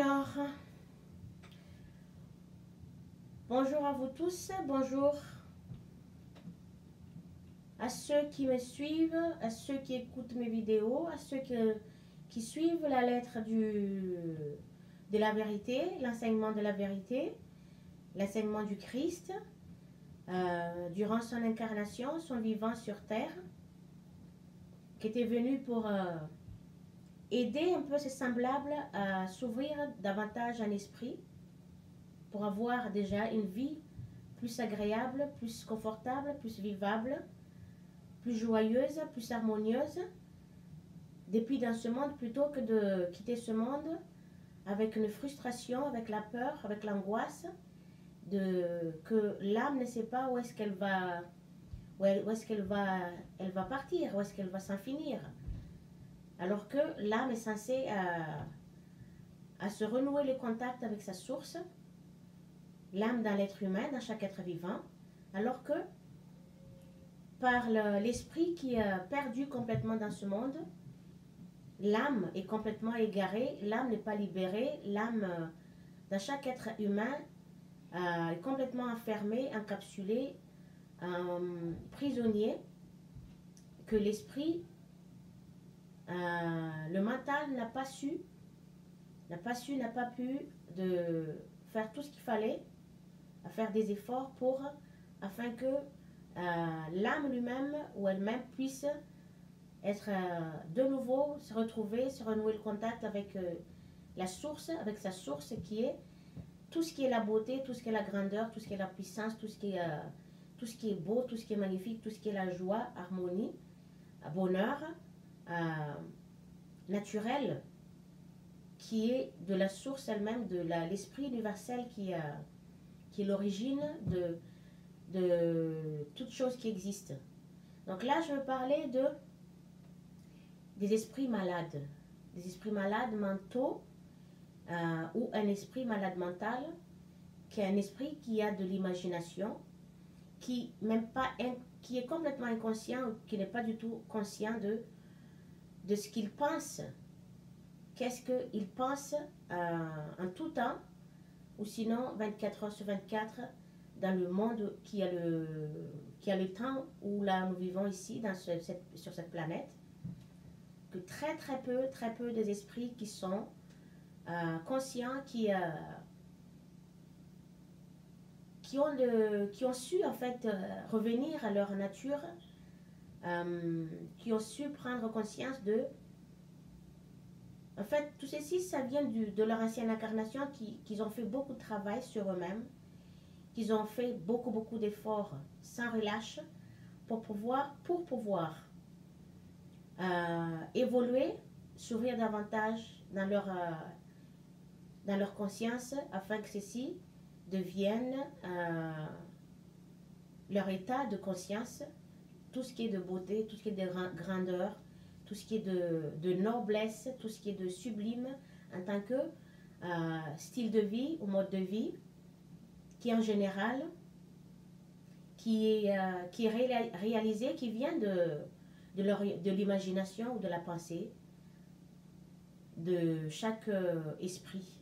Alors, bonjour à vous tous, bonjour à ceux qui me suivent, à ceux qui écoutent mes vidéos, à ceux qui suivent la lettre de la vérité, l'enseignement de la vérité, l'enseignement du Christ, durant son incarnation, son vivant sur terre, qui était venu pour aider un peu ses semblables à s'ouvrir davantage en esprit, pour avoir déjà une vie plus agréable, plus confortable, plus vivable, plus joyeuse, plus harmonieuse, depuis dans ce monde plutôt que de quitter ce monde avec une frustration, avec la peur, avec l'angoisse, que l'âme ne sait pas où est-ce qu'elle va, elle va partir, où est-ce qu'elle va s'en finir. Alors que l'âme est censée à se renouer le contact avec sa source, l'âme dans l'être humain, dans chaque être vivant, alors que par l'esprit qui est perdu complètement dans ce monde, l'âme est complètement égarée, l'âme n'est pas libérée, l'âme dans chaque être humain est complètement enfermée, encapsulée, prisonnier, que l'esprit, le mental n'a pas pu de faire tout ce qu'il fallait, à faire des efforts afin que l'âme lui-même ou elle-même puisse être de nouveau, se retrouver, se renouer le contact avec la source, avec sa source qui est tout ce qui est la beauté, tout ce qui est la grandeur, tout ce qui est la puissance, tout ce qui est beau, tout ce qui est magnifique, tout ce qui est la joie, harmonie, bonheur, naturel, qui est de la source elle-même, de l'esprit universel qui est l'origine de toute chose qui existe. Donc là, je veux parler des esprits malades mentaux, ou un esprit malade mental, qui est un esprit qui a de l'imagination, qui est complètement inconscient, qui n'est pas du tout conscient de ce qu'il pense. Qu'est-ce qu'il pense en tout temps, ou sinon 24 heures sur 24, dans le monde qui a le temps où là nous vivons ici, sur cette planète, que très peu des esprits qui sont conscients, qui ont su en fait revenir à leur nature, qui ont su prendre conscience en fait, tout ceci, ça vient de leur ancienne incarnation, qu'ils ont fait beaucoup de travail sur eux-mêmes, qu'ils ont fait beaucoup d'efforts sans relâche pour pouvoir évoluer, s'ouvrir davantage dans leur conscience, afin que ceci devienne leur état de conscience, tout ce qui est de beauté, tout ce qui est de grandeur, tout ce qui est de noblesse, tout ce qui est de sublime en tant que style de vie ou mode de vie, qui en général, qui est réalisé, qui vient de l'imagination ou de la pensée de chaque esprit.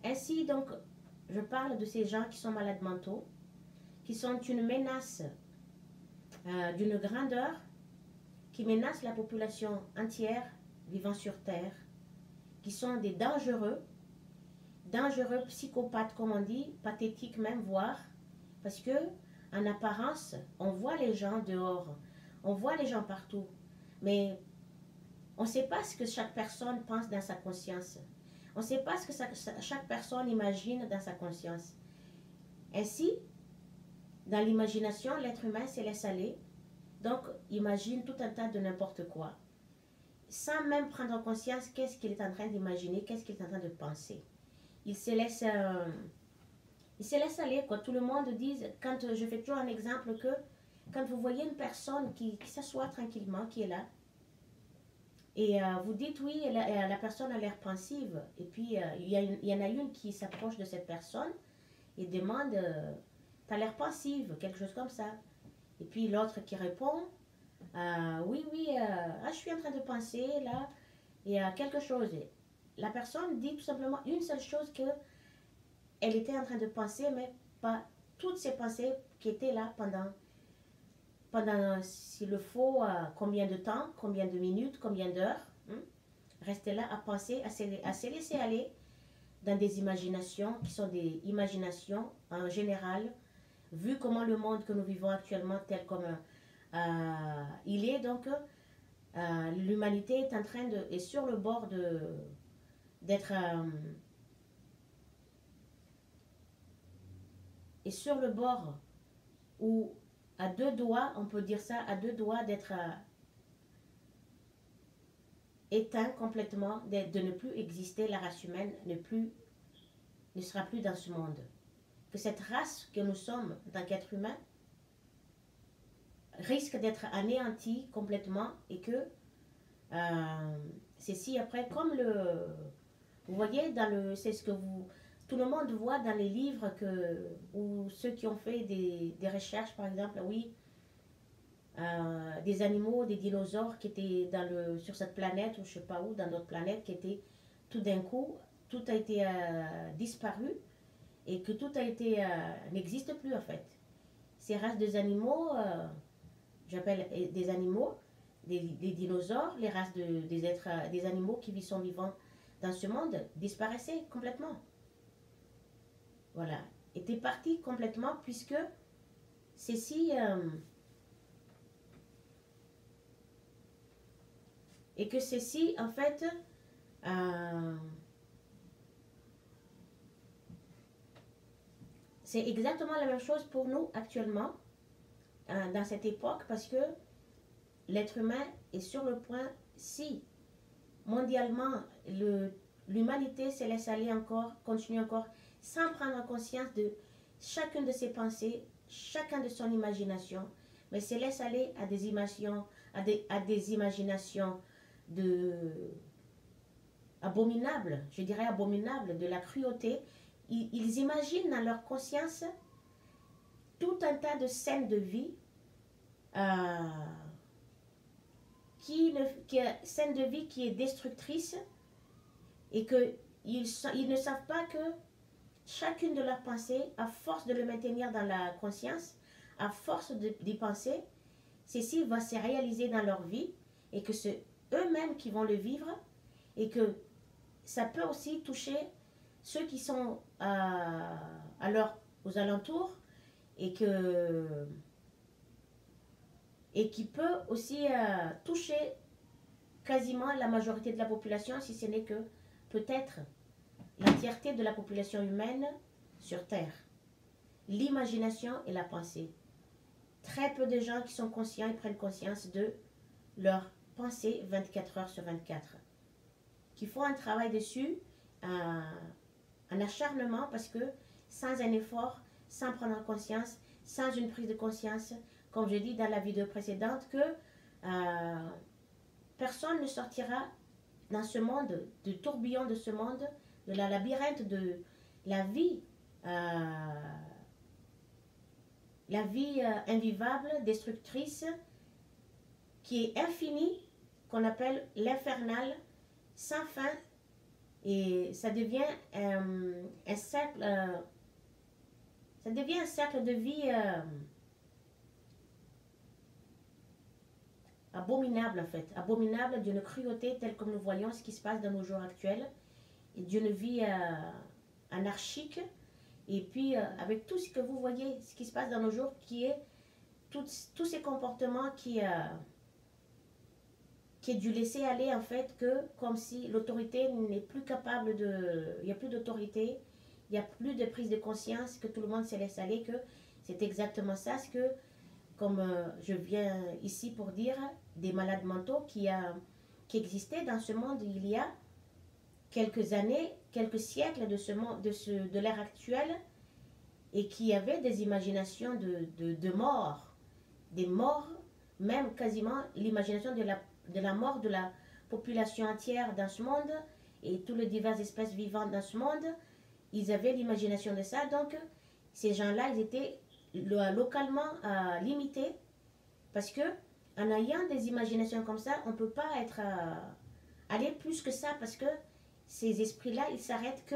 Ainsi, donc, je parle de ces gens qui sont malades mentaux, qui sont une menace d'une grandeur, qui menacent la population entière vivant sur Terre, qui sont des dangereux psychopathes, comme on dit, pathétiques même, voire, parce que en apparence, on voit les gens dehors, on voit les gens partout, mais on ne sait pas ce que chaque personne pense dans sa conscience. On ne sait pas ce que chaque personne imagine dans sa conscience. Ainsi, dans l'imagination, l'être humain se laisse aller, donc imagine tout un tas de n'importe quoi, sans même prendre conscience qu'est-ce qu'il est en train d'imaginer, qu'est-ce qu'il est en train de penser. Il se laisse aller, quoi. Tout le monde dit, quand je fais toujours un exemple, que quand vous voyez une personne qui s'assoit tranquillement, qui est là, et vous dites oui, la personne a l'air pensive, et puis il y en a une qui s'approche de cette personne et demande, t'as l'air pensive, quelque chose comme ça. Et puis l'autre qui répond, oui, je suis en train de penser là, il y a quelque chose. la personne dit tout simplement une seule chose que elle était en train de penser, mais pas toutes ses pensées qui étaient là pendant s'il le faut, combien de temps, combien de minutes, combien d'heures. Rester là à penser, à se laisser aller dans des imaginations qui sont des imaginations en général, vu comment le monde que nous vivons actuellement tel comme il est, donc l'humanité est en train de, est sur le bord d'être est sur le bord où à deux doigts, on peut dire ça, à deux doigts d'être éteint complètement, de ne plus exister, la race humaine ne sera plus dans ce monde. Que cette race que nous sommes en tant qu'être humain risque d'être anéantie complètement et que ceci après, comme vous voyez, c'est ce que tout le monde voit dans les livres ou ceux qui ont fait des recherches, par exemple, oui, des animaux, des dinosaures qui étaient sur cette planète ou je sais pas où, dans d'autres planètes, qui étaient tout d'un coup, tout a été disparu et que tout a été n'existe plus en fait. Ces races d'animaux, j'appelle des animaux, des dinosaures, les races des animaux qui sont vivants dans ce monde disparaissaient complètement. Voilà, étaient partis complètement puisque ceci et que ceci en fait c'est exactement la même chose pour nous actuellement dans cette époque parce que l'être humain est sur le point, si mondialement l'humanité se laisse aller encore, continue encore, sans prendre conscience de chacune de ses pensées, chacun de son imagination, mais se laisse aller à des imaginations, abominables, je dirais abominables, de la cruauté. Ils imaginent dans leur conscience tout un tas de scènes de vie scène de vie qui est destructrice et qu'ils ne savent pas que chacune de leurs pensées, à force de le maintenir dans la conscience, à force d'y penser, ceci va se réaliser dans leur vie et que c'est eux-mêmes qui vont le vivre et que ça peut aussi toucher ceux qui sont aux alentours et qui peut aussi toucher quasiment la majorité de la population, si ce n'est que peut-être l'entièreté de la population humaine sur Terre. L'imagination et la pensée. Très peu de gens qui sont conscients et prennent conscience de leur pensée 24 heures sur 24. Qui font un travail dessus, un acharnement, parce que sans un effort, sans prendre conscience, sans une prise de conscience, comme je dis dans la vidéo précédente, que personne ne sortira dans ce monde, du tourbillon de ce monde, de la labyrinthe de la vie invivable, destructrice, qui est infinie, qu'on appelle l'infernal, sans fin, et ça devient un cercle, de vie abominable en fait, abominable, d'une cruauté telle comme nous voyons ce qui se passe dans nos jours actuels, et d'une vie anarchique, et puis avec tout ce que vous voyez, ce qui se passe dans nos jours, qui est tous ces comportements qui est du laisser aller en fait, que comme si l'autorité n'est plus capable il n'y a plus d'autorité, il n'y a plus de prise de conscience, que tout le monde se laisse aller, que c'est exactement ça, ce que, comme je viens ici pour dire, des malades mentaux qui existaient dans ce monde il y a quelques années, quelques siècles de l'ère actuelle, et qui avaient des imaginations de mort, des morts, même quasiment l'imagination de la mort de la population entière dans ce monde et toutes les diverses espèces vivantes dans ce monde. Ils avaient l'imagination de ça, donc ces gens-là, ils étaient localement limités, parce que en ayant des imaginations comme ça, on ne peut pas aller plus que ça, parce que ces esprits-là, ils s'arrêtent que,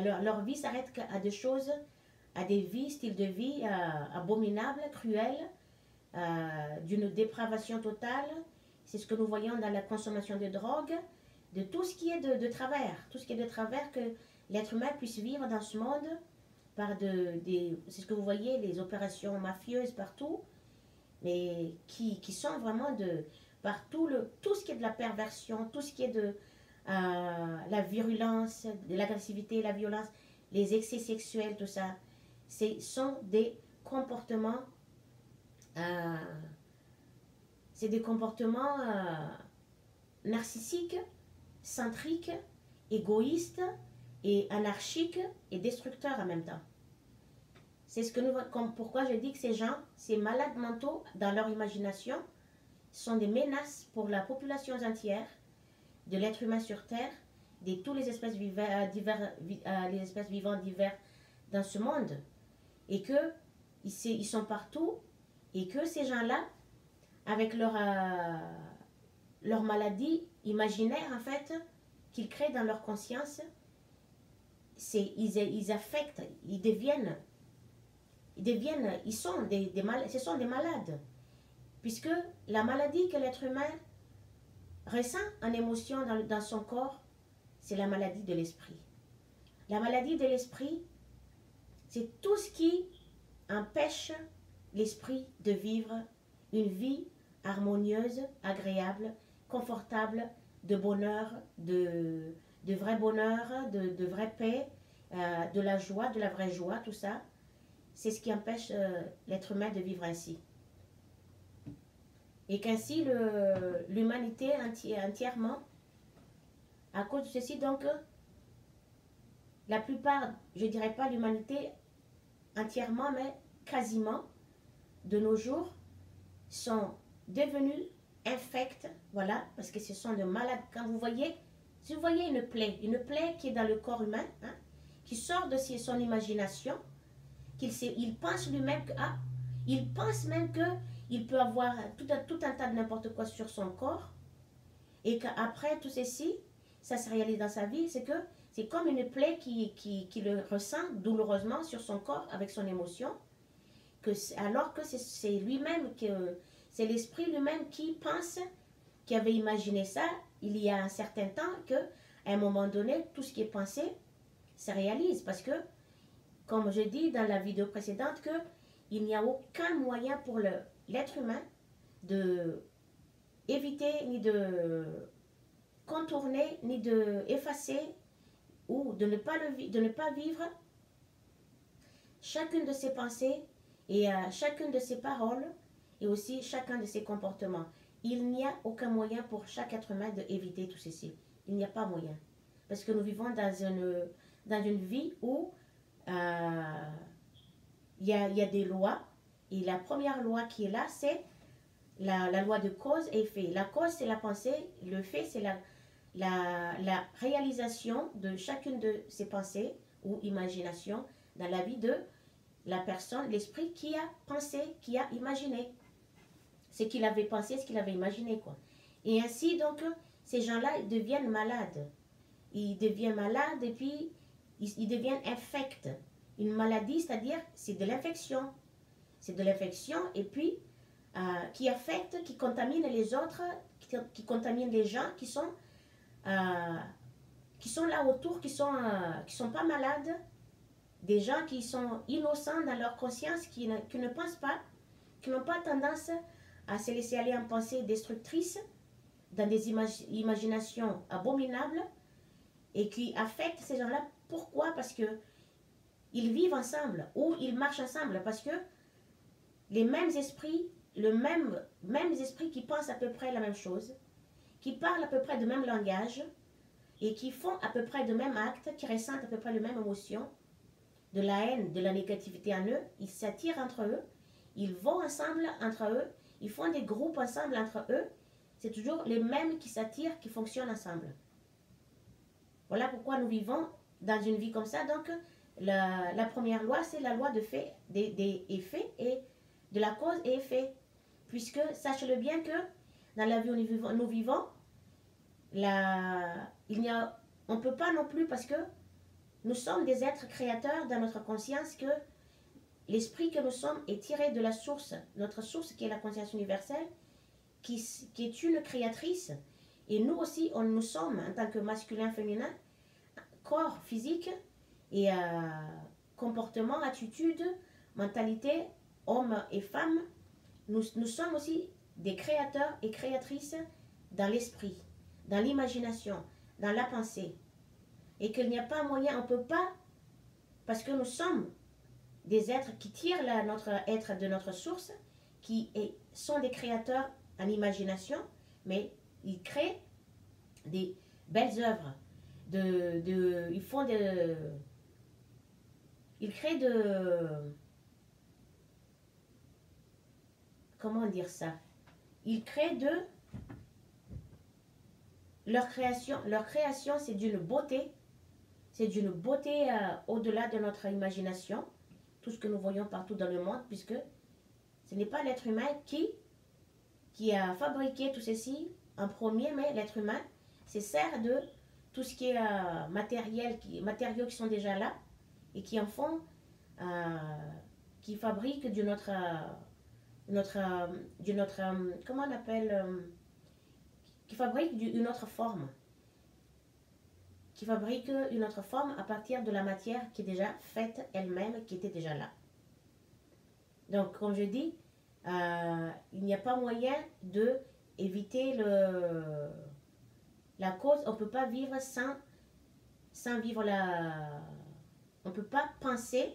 leur vie s'arrête à des choses, à des vies, styles de vie abominables, cruels, d'une dépravation totale. C'est ce que nous voyons dans la consommation de drogue, de tout ce qui est de travers, tout ce qui est de travers que l'être humain puisse vivre dans ce monde par c'est ce que vous voyez, les opérations mafieuses partout, mais qui sont vraiment par tout ce qui est de la perversion, tout ce qui est de la virulence, de l'agressivité, la violence, les excès sexuels, tout ça. Ce sont des comportements narcissiques, centriques, égoïstes et anarchiques et destructeurs en même temps. C'est ce que pourquoi je dis que ces gens, ces malades mentaux dans leur imagination, sont des menaces pour la population entière de l'être humain sur Terre, de toutes les espèces les espèces vivantes diverses dans ce monde, et que ils sont partout, et que ces gens-là, avec leur maladie imaginaire en fait, qu'ils créent dans leur conscience, ils affectent, ils sont ce sont des malades, puisque la maladie que l'être humain ressent en émotion dans son corps, c'est la maladie de l'esprit. La maladie de l'esprit, c'est tout ce qui empêche l'esprit de vivre une vie harmonieuse, agréable, confortable, de bonheur, de vrai bonheur, de vraie paix, de la joie, de la vraie joie, tout ça. C'est ce qui empêche l'être humain de vivre ainsi. Et qu'ainsi l'humanité entièrement, à cause de ceci, donc, la plupart, je ne dirais pas l'humanité entièrement, mais quasiment, de nos jours, sont devenus infects, voilà, parce que ce sont de malades. Quand vous voyez, si vous voyez une plaie qui est dans le corps humain, hein, qui sort de son imagination, il pense lui-même il pense même qu'il peut avoir tout un tas de n'importe quoi sur son corps, et qu'après tout ceci, ça se réalise dans sa vie, c'est comme une plaie qui le ressent douloureusement sur son corps avec son émotion, alors que c'est lui-même, c'est l'esprit lui-même qui pense, qui avait imaginé ça il y a un certain temps, qu'à un moment donné, tout ce qui est pensé se réalise, parce que, comme je dis dans la vidéo précédente, il n'y a aucun moyen pour l'être humain de éviter, ni de contourner, ni de effacer, ou de ne pas vivre chacune de ses pensées et chacune de ses paroles, et aussi chacun de ses comportements. Il n'y a aucun moyen pour chaque être humain d'éviter tout ceci. Il n'y a pas moyen. Parce que nous vivons dans une vie où il y a des lois, et la première loi qui est là, c'est la loi de cause et effet. La cause, c'est la pensée, le fait, c'est la réalisation de chacune de ces pensées ou imaginations dans la vie de la personne, l'esprit qui a pensé, qui a imaginé ce qu'il avait pensé, ce qu'il avait imaginé, quoi. Et ainsi, donc, ces gens-là, ils deviennent malades. Ils deviennent malades et puis ils deviennent infects. Une maladie, c'est-à-dire, c'est de l'infection. C'est de l'infection et puis qui affecte, qui contamine les autres, qui contamine les gens qui sont là autour, qui sont pas malades, des gens qui sont innocents dans leur conscience, qui ne pensent pas, qui n'ont pas tendance à se laisser aller en pensée destructrice, dans des imaginations abominables, et qui affectent ces gens-là. Pourquoi? Parce que ils vivent ensemble, ou ils marchent ensemble, parce que les mêmes esprits, mêmes esprits qui pensent à peu près la même chose, qui parlent à peu près le même langage, et qui font à peu près le même acte, qui ressentent à peu près les mêmes émotions, de la haine, de la négativité en eux, ils s'attirent entre eux, ils vont ensemble entre eux, ils font des groupes ensemble entre eux, c'est toujours les mêmes qui s'attirent, qui fonctionnent ensemble. Voilà pourquoi nous vivons dans une vie comme ça. Donc, la première loi, c'est la loi de fait, des effets et de la cause et effet. Puisque, sachez-le bien que dans la vie où nous vivons, il n'y a on ne peut pas non plus, parce que nous sommes des êtres créateurs dans notre conscience, que l'esprit que nous sommes est tiré de la source, notre source qui est la conscience universelle, qui est une créatrice. Et nous aussi, nous sommes, en tant que masculin, féminin, corps physique et comportement, attitude, mentalité, hommes et femmes, nous sommes aussi des créateurs et créatrices dans l'esprit, dans l'imagination, dans la pensée. Et qu'il n'y a pas moyen, on ne peut pas, parce que nous sommes des êtres qui tirent notre être de notre source, sont des créateurs en imagination, mais ils créent des belles œuvres. Ils créent comment dire ça? Ils créent leur création, c'est d'une beauté. C'est d'une beauté au-delà de notre imagination. Tout ce que nous voyons partout dans le monde, puisque ce n'est pas l'être humain qui a fabriqué tout ceci en premier, mais l'être humain se sert de tout ce qui est matériaux qui sont déjà là et qui en font, qui fabriquent d'une autre, comment on appelle, qui fabrique une autre forme. Qui fabrique une autre forme à partir de la matière qui est déjà faite elle-même, qui était déjà là. Donc, comme je dis, il n'y a pas moyen d'éviter la cause. On ne peut pas vivre sans vivre on ne peut pas penser,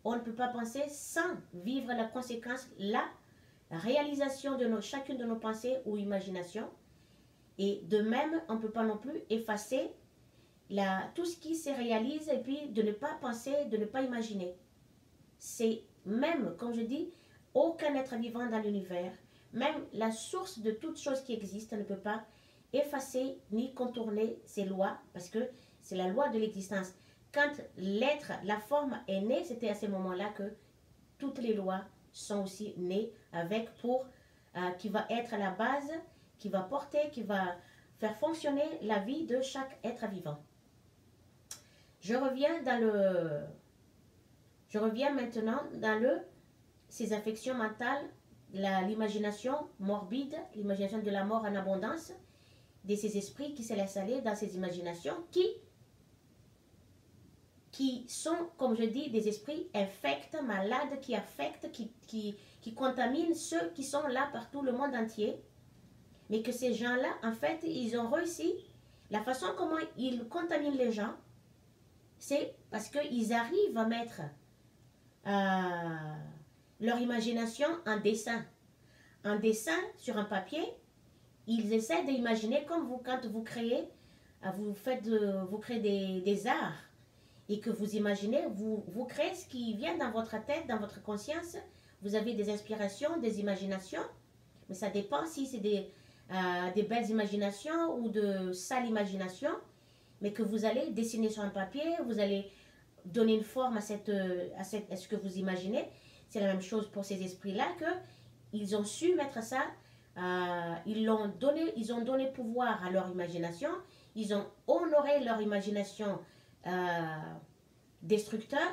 on ne peut pas penser sans vivre la conséquence, la réalisation de chacune de nos pensées ou imaginations. Et de même, on ne peut pas non plus effacer tout ce qui se réalise et puis de ne pas penser, de ne pas imaginer. C'est même, comme je dis, aucun être vivant dans l'univers, même la source de toute chose qui existe ne peut pas effacer ni contourner ces lois, parce que c'est la loi de l'existence. Quand l'être, la forme est née, c'était à ce moment-là que toutes les lois sont aussi nées avec qui va être à la base, qui va porter, qui va faire fonctionner la vie de chaque être vivant. Je reviens maintenant dans ces affections mentales, l'imagination morbide, l'imagination de la mort en abondance, de ces esprits qui se laissent aller dans ces imaginations qui sont, comme je dis, des esprits infects, malades, qui affectent, qui contaminent ceux qui sont là partout, le monde entier. Mais que ces gens-là, en fait, ils ont réussi. La façon comment ils contaminent les gens, c'est parce qu'ils arrivent à mettre leur imagination en dessin. En dessin sur un papier, ils essaient d'imaginer comme vous, quand vous créez, vous créez des arts et que vous imaginez, vous créez ce qui vient dans votre tête, dans votre conscience. Vous avez des inspirations, des imaginations, mais ça dépend si c'est des belles imaginations ou de sales imaginations, mais que vous allez dessiner sur un papier, vous allez donner une forme à ce que vous imaginez. C'est la même chose pour ces esprits-là, qu'ils ont su mettre ça, ils ont donné pouvoir à leur imagination, ils ont honoré leur imagination destructeur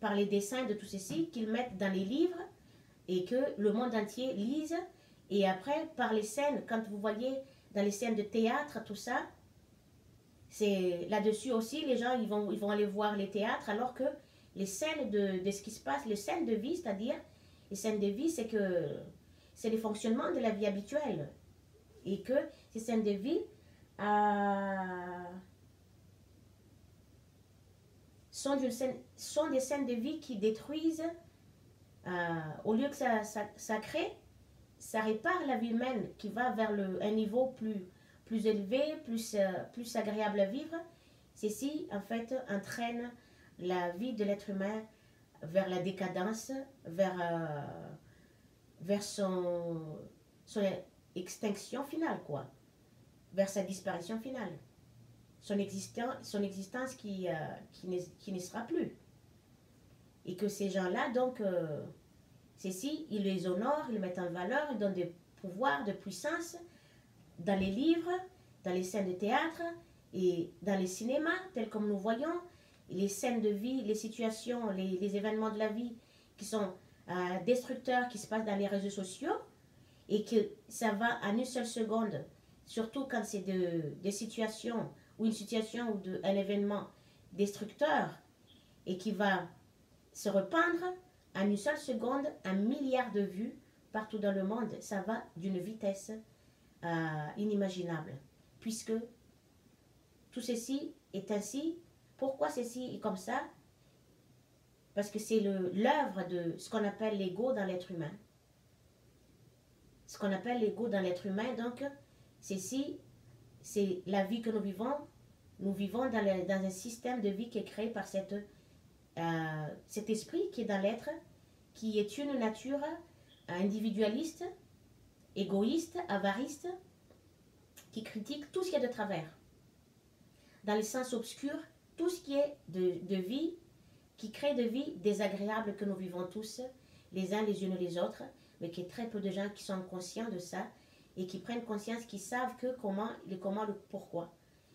par les dessins de tout ceci qu'ils mettent dans les livres et que le monde entier lise. Et après, par les scènes, quand vous voyez dans les scènes de théâtre, tout ça, c'est là-dessus aussi, les gens ils vont aller voir les théâtres, alors que les scènes de ce qui se passe, les scènes de vie, c'est-à-dire, les scènes de vie, c'est les fonctionnements de la vie habituelle. Et que ces scènes de vie sont des scènes de vie qui détruisent, au lieu que ça crée, ça répare la vie humaine qui va vers un niveau plus élevé, plus agréable à vivre. Ceci, en fait, entraîne la vie de l'être humain vers la décadence, vers son extinction finale, quoi. Vers sa disparition finale. Son existence qui ne sera plus. Et que ces gens-là, donc, ceci, ils les honorent, ils les mettent en valeur, ils donnent des pouvoirs, de puissance dans les livres, dans les scènes de théâtre, Et dans les cinémas, tels comme nous voyons, les scènes de vie, les situations, les événements de la vie qui sont destructeurs, qui se passent dans les réseaux sociaux, et que ça va en une seule seconde, surtout quand c'est des situations, ou une situation ou un événement destructeur, et qui va se repeindre en une seule seconde, 1 milliard de vues partout dans le monde, ça va d'une vitesse inimaginable. Puisque tout ceci est ainsi. Pourquoi ceci est comme ça? Parce que c'est l'œuvre de ce qu'on appelle l'ego dans l'être humain. Ce qu'on appelle l'ego dans l'être humain, donc, c'est la vie que nous vivons. Nous vivons dans un système de vie qui est créé par cet esprit qui est dans l'être, qui est une nature individualiste, égoïste, avariste, qui critique tout ce qui est de travers. Dans le sens obscur, tout ce qui est de vie, qui crée de vie désagréable que nous vivons tous, les uns les unes les autres, mais qu'il y a très peu de gens qui sont conscients de ça et qui prennent conscience, qui savent que comment, le pourquoi.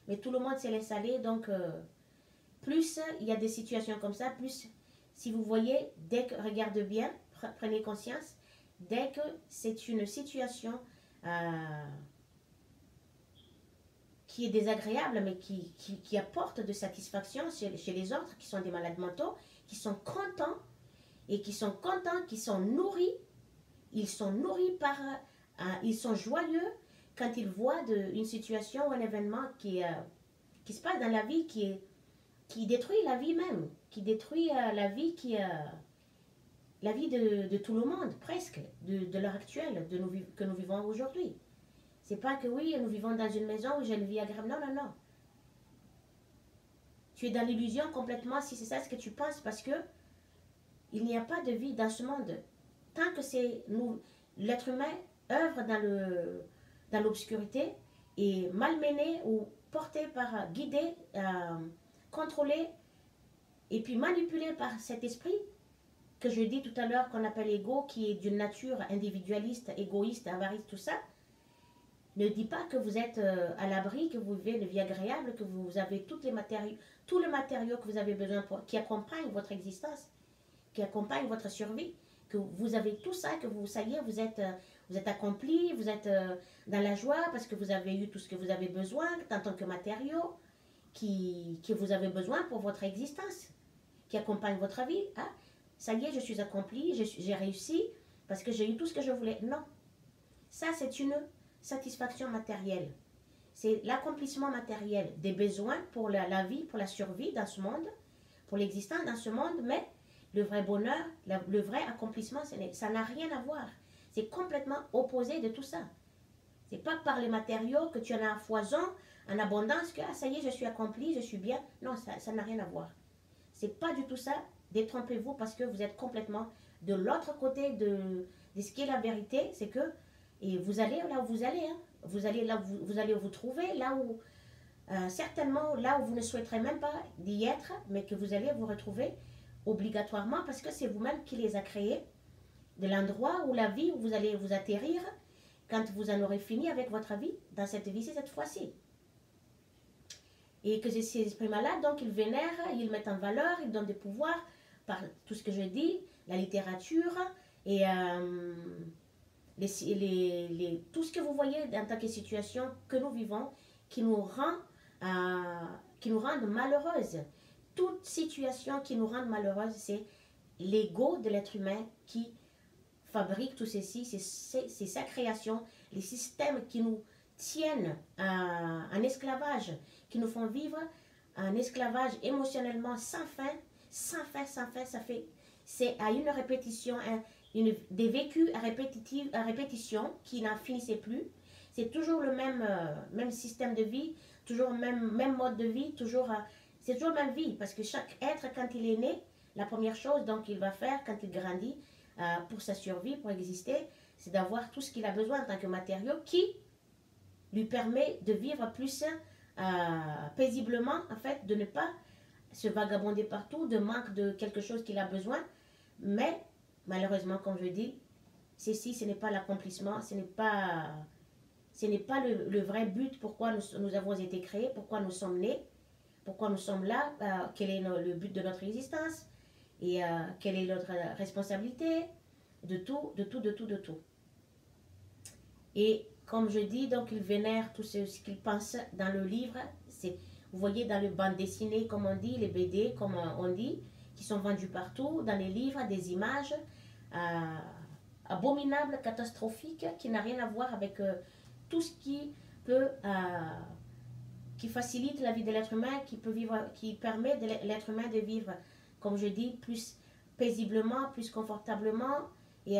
Mais tout le monde se laisse aller, donc plus il y a des situations comme ça, plus si vous voyez, dès que, regardez bien, prenez conscience, dès que c'est une situation qui est désagréable, mais qui apporte de satisfaction chez les autres, qui sont des malades mentaux, qui sont contents, qui sont nourris. Ils sont nourris par... ils sont joyeux quand ils voient une situation ou un événement qui se passe dans la vie, qui détruit la vie même, qui détruit la vie la vie de tout le monde, presque, de l'heure actuelle, que nous vivons aujourd'hui. C'est pas que oui, nous vivons dans une maison où j'ai une vie agréable. Non, non, non. Tu es dans l'illusion complètement si c'est ça ce que tu penses, parce que il n'y a pas de vie dans ce monde. Tant que l'être humain œuvre dans l'obscurité et malmené ou porté par, guidé, contrôlé et puis manipulé par cet esprit que je dis tout à l'heure qu'on appelle ego, qui est d'une nature individualiste, égoïste, avariste, tout ça. Ne dis pas que vous êtes à l'abri, que vous vivez une vie agréable, que vous avez tous les matériaux que vous avez besoin qui accompagnent votre existence, qui accompagnent votre survie, que vous avez tout ça, que ça y est, vous êtes accompli, vous êtes dans la joie parce que vous avez eu tout ce que vous avez besoin en tant que matériaux que vous avez besoin pour votre existence, qui accompagnent votre vie. Ah, ça y est, je suis accompli, j'ai réussi parce que j'ai eu tout ce que je voulais. Non, ça c'est une satisfaction matérielle. C'est l'accomplissement matériel des besoins pour la vie, pour la survie dans ce monde, pour l'existence dans ce monde, mais le vrai bonheur, le vrai accomplissement, ça n'a rien à voir. C'est complètement opposé de tout ça. C'est pas par les matériaux que tu en as à foison, en abondance, que ça y est, je suis accompli, je suis bien. Non, ça n'a rien à voir. C'est pas du tout ça. Détrompez-vous parce que vous êtes complètement de l'autre côté de ce qui est la vérité. C'est que et vous allez là où vous allez. Hein. Vous allez là où vous allez vous trouver, là où certainement là où vous ne souhaiterez même pas d'y être, mais que vous allez vous retrouver obligatoirement parce que c'est vous-même qui les a créés, de l'endroit où la vie où vous allez vous atterrir quand vous en aurez fini avec votre vie, dans cette vie-ci, cette fois-ci. Et que ces esprits malades, donc ils vénèrent, ils mettent en valeur, ils donnent des pouvoirs par tout ce que je dis, la littérature et tout ce que vous voyez en tant que situation que nous vivons, qui nous rendent malheureuses. Toute situation qui nous rend malheureuses, c'est l'ego de l'être humain qui fabrique tout ceci, c'est sa création, les systèmes qui nous tiennent en esclavage, qui nous font vivre un esclavage émotionnellement sans fin, c'est à une répétition, des vécus à répétition qui n'en finissaient plus. C'est toujours le même système de vie, toujours le même mode de vie, c'est toujours la même vie, parce que chaque être, quand il est né, la première chose donc qu'il va faire quand il grandit, pour sa survie, pour exister, c'est d'avoir tout ce qu'il a besoin en tant que matériau qui lui permet de vivre plus paisiblement, en fait, de ne pas se vagabonder partout, de manque de quelque chose qu'il a besoin. Mais malheureusement, comme je dis, ce n'est pas l'accomplissement, ce n'est pas Ce n'est pas le vrai but pourquoi nous avons été créés, pourquoi nous sommes nés, pourquoi nous sommes là, quel est le but de notre existence et quelle est notre responsabilité, de tout, de tout, de tout, de tout. Et comme je dis, donc ils vénèrent tout ce qu'ils pensent dans le livre. Vous voyez dans les bandes dessinées, comme on dit, les BD, comme on dit, qui sont vendus partout, dans les livres, des images abominables, catastrophiques, qui n'a rien à voir avec tout ce qui peut, qui facilite la vie de l'être humain, qui permet à l'être humain de vivre, comme je dis, plus paisiblement, plus confortablement, et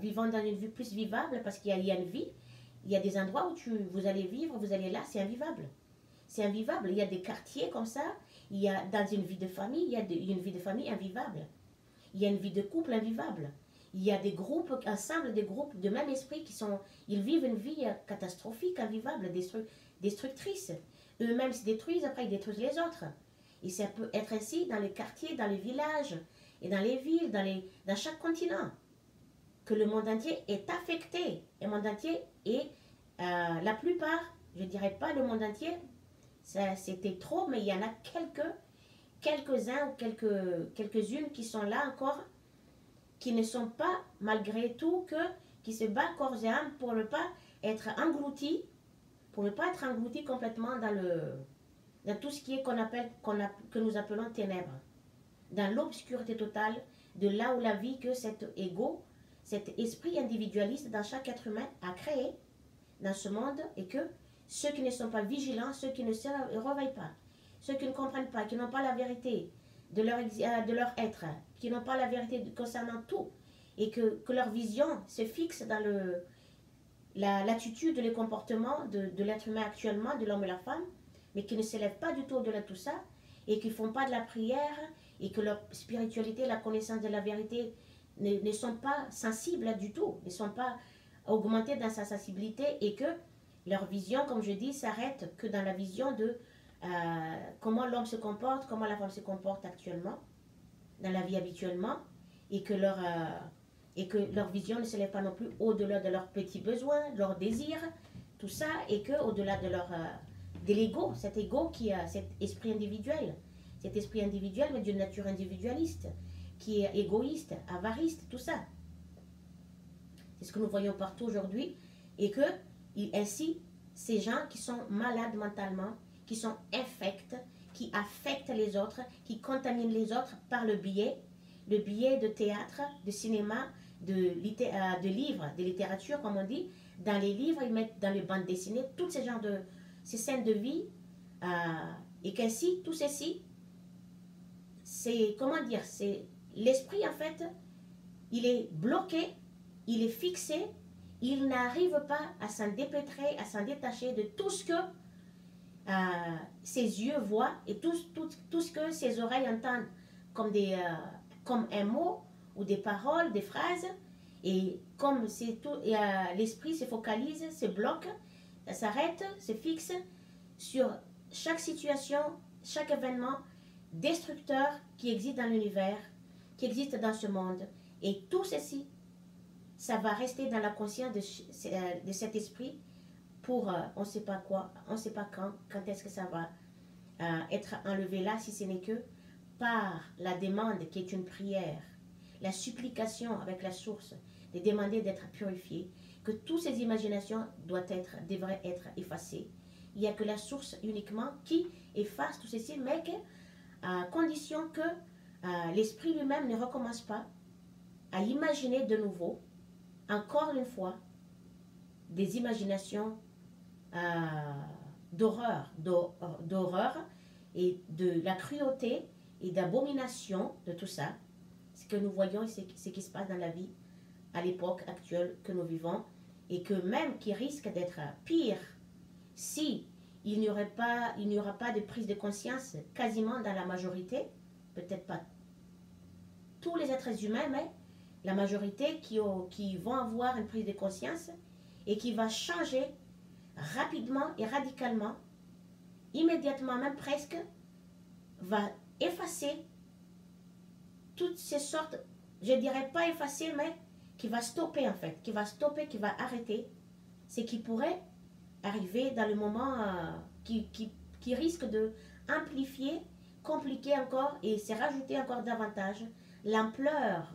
vivant dans une vie plus vivable, parce qu'il y a une vie. Il y a des endroits où vous allez vivre, vous allez là, c'est invivable. C'est invivable. Il y a des quartiers comme ça. Il y a dans une vie de famille, il y a une vie de famille invivable. Il y a une vie de couple invivable. Il y a des groupes, ensemble des groupes de même esprit ils vivent une vie catastrophique, invivable, destructrice. Eux-mêmes se détruisent, après ils détruisent les autres. Et ça peut être ainsi dans les quartiers, dans les villages, et dans les villes, dans chaque continent. Que le monde entier est affecté. Le monde entier est, la plupart, je ne dirais pas le monde entier, c'était trop, mais il y en a quelques-uns ou quelques-unes qui sont là encore, qui ne sont pas, malgré tout, qui se battent corps et âme pour ne pas être engloutis, complètement dans tout ce qui est que nous appelons ténèbres, dans l'obscurité totale, de là où la vie que cet ego, cet esprit individualiste dans chaque être humain a créé dans ce monde, et que ceux qui ne sont pas vigilants, ceux qui ne se réveillent pas, ceux qui ne comprennent pas, qui n'ont pas la vérité de leur être, qui n'ont pas la vérité concernant tout, et que leur vision se fixe dans l'attitude, les comportements de l'être humain actuellement, de l'homme et la femme, mais qui ne s'élèvent pas du tout au-delà de tout ça, et qui ne font pas de la prière, et que leur spiritualité, la connaissance de la vérité ne sont pas sensibles du tout, ne sont pas augmentés dans sa sensibilité, et que leur vision, comme je dis, s'arrête que dans la vision de comment l'homme se comporte, comment la femme se comporte actuellement, dans la vie habituellement, et que leur vision ne s'élève pas non plus au-delà de leurs petits besoins, leurs désirs, tout ça, et que au-delà de l'ego, cet ego qui a cet esprit individuel, mais d'une nature individualiste, qui est égoïste, avariste, tout ça. C'est ce que nous voyons partout aujourd'hui, et que ainsi, ces gens qui sont malades mentalement, qui sont infects, qui affectent les autres, qui contaminent les autres par le biais de théâtre, de cinéma, de livres, de littérature, comme on dit. Dans les livres, ils mettent dans les bandes dessinées tous ces scènes de vie, et qu'ainsi, tout ceci, c'est, comment dire, c'est l'esprit, en fait, il est bloqué, il est fixé, il n'arrive pas à s'en dépêtrer, à s'en détacher de tout ce que ses yeux voient, et tout ce que ses oreilles entendent comme un mot ou des paroles, des phrases, et comme c'est tout, l'esprit se focalise, se bloque, ça s'arrête, se fixe sur chaque situation, chaque événement destructeur qui existe dans l'univers, qui existe dans ce monde, et tout ceci, ça va rester dans la conscience de cet esprit pour on ne sait pas quoi, on ne sait pas quand est-ce que ça va être enlevé là, si ce n'est que par la demande qui est une prière, la supplication avec la source, de demander d'être purifié, que toutes ces imaginations devraient être effacées. Il n'y a que la source uniquement qui efface tout ceci, mais à condition que l'esprit lui-même ne recommence pas à imaginer de nouveau, encore une fois, des imaginations d'horreur et de la cruauté et d'abomination de tout ça. Ce que nous voyons, c'est ce qui se passe dans la vie à l'époque actuelle que nous vivons, et que même qui risque d'être pire si il n'y aura pas de prise de conscience quasiment dans la majorité, peut-être pas tous les êtres humains, mais la majorité qui vont avoir une prise de conscience et qui va changer rapidement et radicalement, immédiatement, même presque, va effacer toutes ces sortes, je dirais pas effacer, mais qui va stopper en fait, qui va arrêter ce qui pourrait arriver dans le moment qui risque de amplifier, compliquer encore et se rajouter encore davantage l'ampleur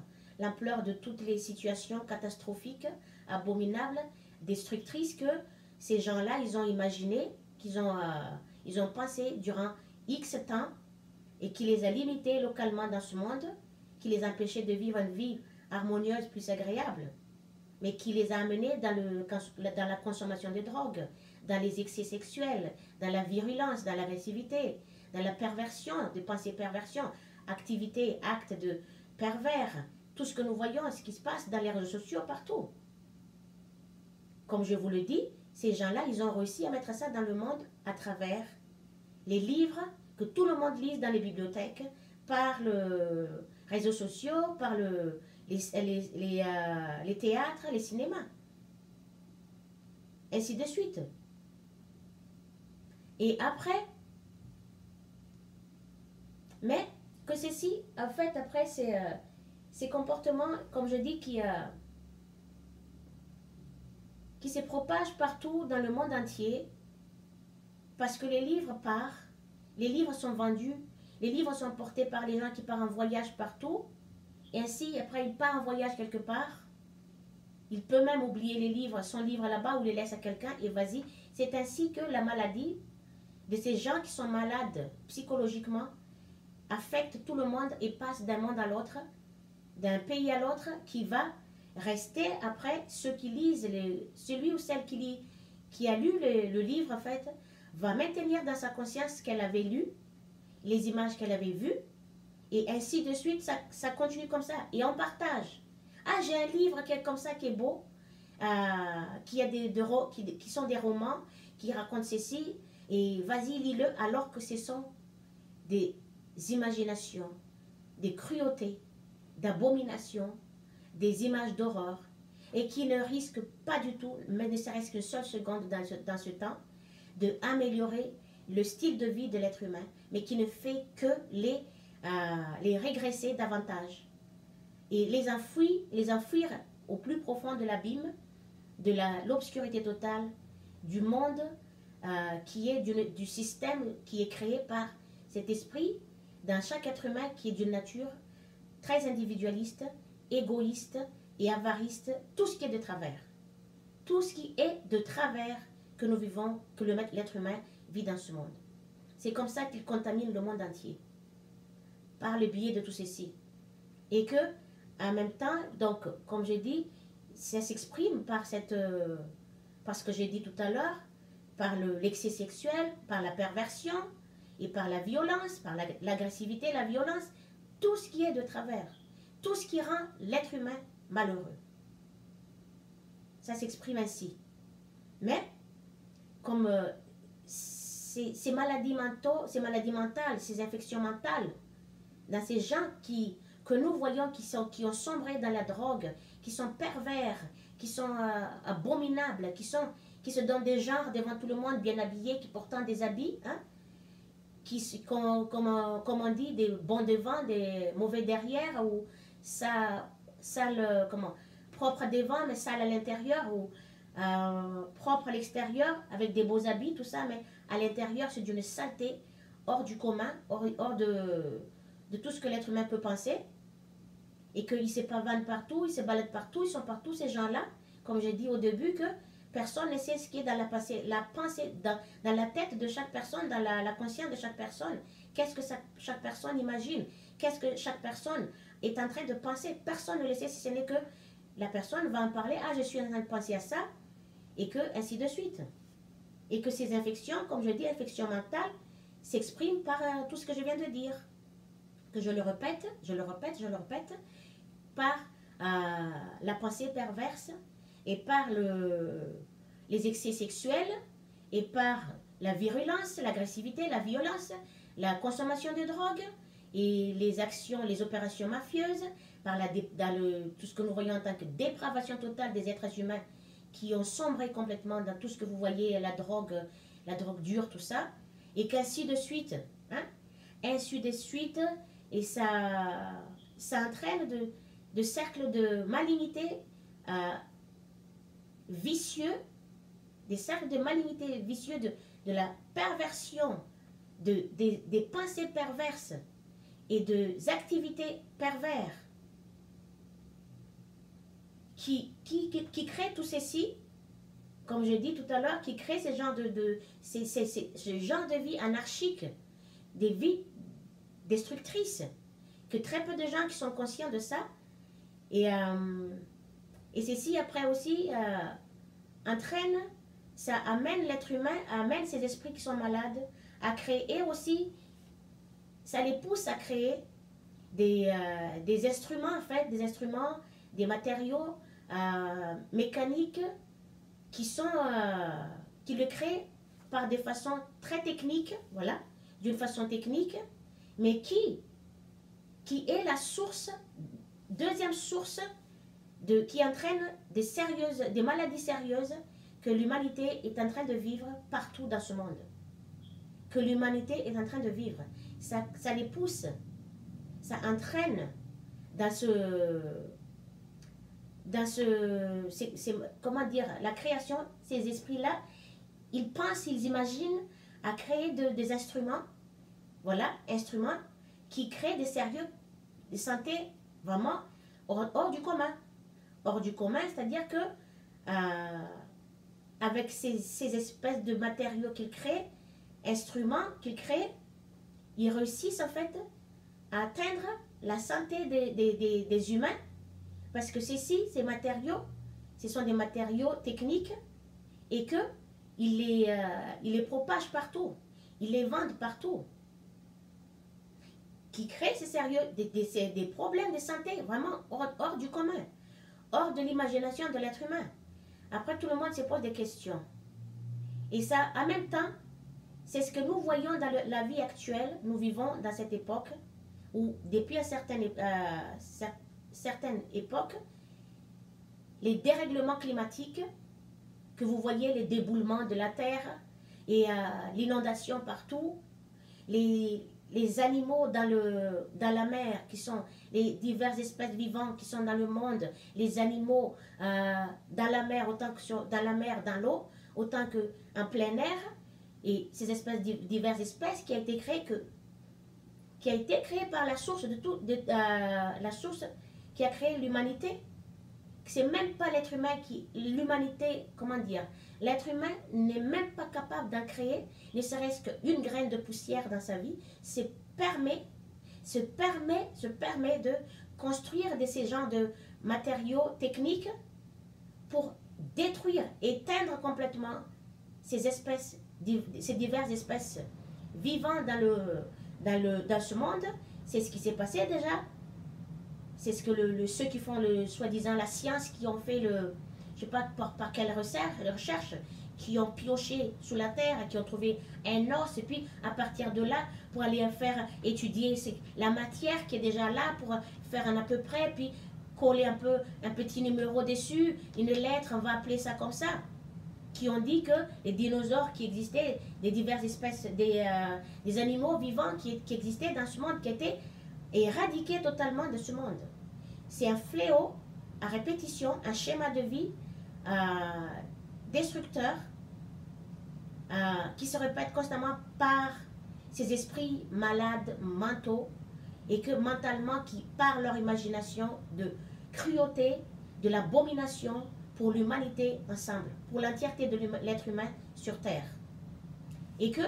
de toutes les situations catastrophiques, abominables, destructrices que ces gens-là, ils ont imaginé, ils ont pensé durant X temps et qui les a limités localement dans ce monde, qui les empêchait de vivre une vie harmonieuse, plus agréable, mais qui les a amenés dans la consommation de drogue, dans les excès sexuels, dans la virulence, dans l'agressivité, dans la perversion, des pensées perversion, activités, actes de pervers, tout ce que nous voyons, ce qui se passe dans les réseaux sociaux partout. Comme je vous le dis, ces gens-là, ils ont réussi à mettre ça dans le monde à travers les livres que tout le monde lise dans les bibliothèques, par les réseaux sociaux, par les théâtres, les cinémas, ainsi de suite. Et après, mais que ceci, en fait, après, ces comportements, comme je dis, qui se propagent partout dans le monde entier, parce que les livres partent, les livres sont vendus, les livres sont portés par les gens qui partent en voyage partout, et ainsi, après, il part en voyage quelque part, il peut même oublier les livres, son livre là-bas, ou les laisse à quelqu'un, et vas-y. C'est ainsi que la maladie de ces gens qui sont malades psychologiquement affecte tout le monde et passe d'un monde à l'autre, d'un pays à l'autre, qui va rester après ceux qui lisent, celui ou celle qui a lu le livre, en fait, va maintenir dans sa conscience ce qu'elle avait lu, les images qu'elle avait vues, et ainsi de suite, ça continue comme ça. Et on partage. Ah, j'ai un livre qui est comme ça, qui est beau, qui sont des romans, qui racontent ceci, et vas-y, lis-le, alors que ce sont des imaginations, des cruautés, d'abominations, des images d'horreur, et qui ne risquent pas du tout, mais ne serait-ce qu'une seule seconde dans ce temps, d'améliorer le style de vie de l'être humain, mais qui ne fait que les régresser davantage et les enfouir au plus profond de l'abîme, de l'obscurité totale, du monde qui est du système qui est créé par cet esprit dans chaque être humain qui est d'une nature très individualiste, égoïste et avariste, tout ce qui est de travers. Tout ce qui est de travers que nous vivons, que l'être humain vit dans ce monde. C'est comme ça qu'il contamine le monde entier, par le biais de tout ceci. Et que, en même temps, donc, comme j'ai dit, ça s'exprime par ce que j'ai dit tout à l'heure, par l'excès sexuel, par la perversion, et par la violence, par l'agressivité, la violence, tout ce qui est de travers, tout ce qui rend l'être humain malheureux. Ça s'exprime ainsi. Mais, comme ces maladies mentales, ces infections mentales, dans ces gens que nous voyons qui ont sombré dans la drogue, qui sont pervers, qui sont abominables, qui se donnent des genres devant tout le monde, bien habillés, qui portent des habits, hein, comme on dit, des bons devant, des mauvais derrière, ou propre devant, mais sale à l'intérieur, ou propre à l'extérieur, avec des beaux habits, tout ça, mais à l'intérieur, c'est d'une saleté hors du commun, hors de tout ce que l'être humain peut penser, et qu'ils se pavanent partout, ils se baladent partout, ils sont partout, ces gens-là, comme j'ai dit au début, que personne ne sait ce qui est dans la pensée, dans la tête de chaque personne, dans la conscience de chaque personne. Qu'est-ce que chaque personne imagine? Qu'est-ce que chaque personne est en train de penser? Personne ne le sait, si ce n'est que la personne va en parler. Ah, je suis en train de penser à ça, et que ainsi de suite. Et que ces infections, comme je dis, infections mentales, s'expriment par tout ce que je viens de dire. Que je le répète, par la pensée perverse, et par les excès sexuels, et par la virulence, l'agressivité, la violence, la consommation de drogue, et les actions, les opérations mafieuses, par tout ce que nous voyons en tant que dépravation totale des êtres humains qui ont sombré complètement dans tout ce que vous voyez, la drogue dure, tout ça, et qu'ainsi de suite, hein, ainsi de suite, et ça entraîne de cercles de malignité vicieux des cercles de malignité vicieux, de la perversion, des pensées perverses et des activités perverses qui créent tout ceci, comme je dis tout à l'heure, qui créent ce genre ce genre de vie anarchique, des vies destructrices, que très peu de gens qui sont conscients de ça, et ceci après aussi entraîne, ça amène l'être humain, amène ces esprits qui sont malades à créer aussi, ça les pousse à créer des instruments en fait, des matériaux mécaniques qui le créent par des façons très techniques, voilà, d'une façon technique, mais qui est la source, deuxième source qui entraîne des maladies sérieuses que l'humanité est en train de vivre partout dans ce monde. Que l'humanité est en train de vivre. Ça les pousse, ça entraîne dans comment dire, la création, ces esprits-là, ils pensent, ils imaginent à créer des instruments, voilà, instruments qui créent des santé vraiment hors du commun. Hors du commun, c'est-à-dire que avec ces espèces de matériaux qu'ils créent, instruments qu'ils créent, ils réussissent en fait à atteindre la santé des humains, parce que ces matériaux, ce sont des matériaux techniques et qu'ils les propagent partout, ils les vendent partout, qui créent des problèmes de santé vraiment hors du commun, hors de l'imagination de l'être humain. Après, tout le monde se pose des questions. Et ça, en même temps, c'est ce que nous voyons dans la vie actuelle. Nous vivons dans cette époque où, depuis certaines époques, les dérèglements climatiques, que vous voyez, les déboulements de la terre et l'inondation partout, les animaux dans la mer, qui sont les diverses espèces vivantes qui sont dans le monde, les animaux dans la mer, autant que dans l'eau, autant qu'en plein air, et ces diverses espèces qui a été créée par la source la source qui a créé l'humanité. C'est même pas l'être humain l'humanité, comment dire, l'être humain n'est même pas capable d'en créer, ne serait-ce qu'une graine de poussière dans sa vie, se permet de construire ces genres de matériaux techniques pour détruire, éteindre complètement ces diverses espèces vivant dans ce monde. C'est ce qui s'est passé déjà. C'est ce que ceux qui font soi-disant la science, qui ont fait je sais pas par quelle recherche, qui ont pioché sous la terre, qui ont trouvé un os, et puis à partir de là, pour aller faire étudier la matière qui est déjà là, pour faire un à peu près, puis coller un petit numéro dessus, une lettre, on va appeler ça comme ça, qui ont dit que les dinosaures qui existaient, des diverses espèces, des animaux vivants qui existaient dans ce monde, qui étaient éradiqués totalement de ce monde. C'est un fléau à répétition, un schéma de vie destructeur qui se répète constamment par ces esprits malades mentaux, et que mentalement, qui par leur imagination de cruauté, de l'abomination pour l'humanité ensemble, pour l'entièreté de l'être humain sur Terre. Et que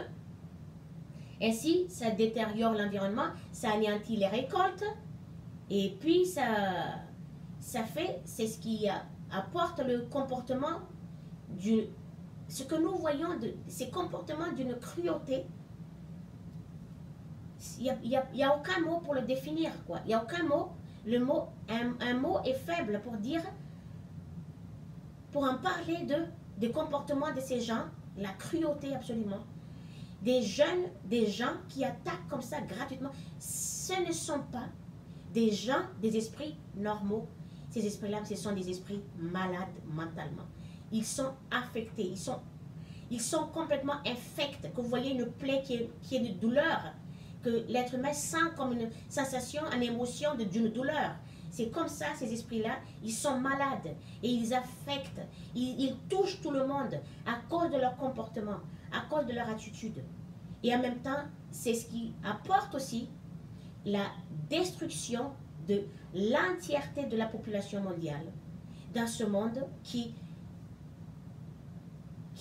ainsi, ça détériore l'environnement, ça anéantit les récoltes, et puis c'est ce qui apporte le comportement ce que nous voyons, ces comportements d'une cruauté. Il n'y a aucun mot pour le définir, quoi. Il n'y a aucun mot. Un mot est faible pour en parler des comportements de ces gens, la cruauté absolument. Des gens qui attaquent comme ça gratuitement, ce ne sont pas des gens, des esprits normaux. Ces esprits-là, ce sont des esprits malades mentalement. Ils sont affectés, ils sont complètement infects. Que vous voyez une plaie qui est de douleur, que l'être humain sent comme une sensation, une émotion d'une douleur. C'est comme ça, ces esprits-là, ils sont malades et ils affectent, ils touchent tout le monde à cause de leur comportement, à cause de leur attitude. Et en même temps, c'est ce qui apporte aussi la destruction de l'entièreté de la population mondiale dans ce monde qui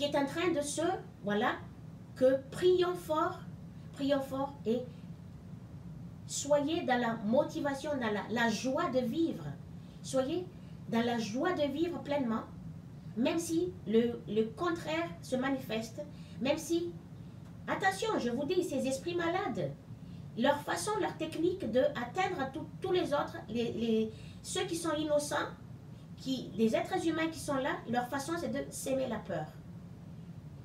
est en train de se, voilà, que prions fort et soyez dans la motivation, dans la joie de vivre. Soyez dans la joie de vivre pleinement, même si le contraire se manifeste, même si, attention, je vous dis, ces esprits malades, leur façon, leur technique d'atteindre tous les autres, ceux qui sont innocents, les êtres humains qui sont là, leur façon c'est de s'aimer la peur.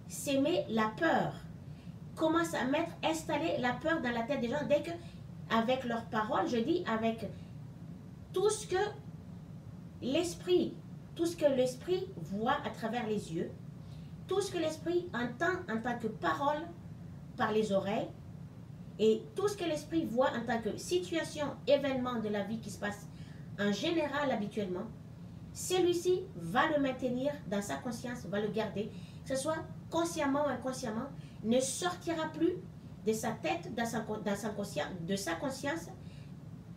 S'aimer la peur. Commence à installer la peur dans la tête des gens dès que, avec leurs paroles, je dis avec tout ce que l'esprit voit à travers les yeux, tout ce que l'esprit entend en tant que parole par les oreilles, et tout ce que l'esprit voit en tant que situation, événement de la vie qui se passe en général habituellement, celui-ci va le maintenir dans sa conscience, va le garder, que ce soit consciemment ou inconsciemment, ne sortira plus de sa tête, de sa conscience.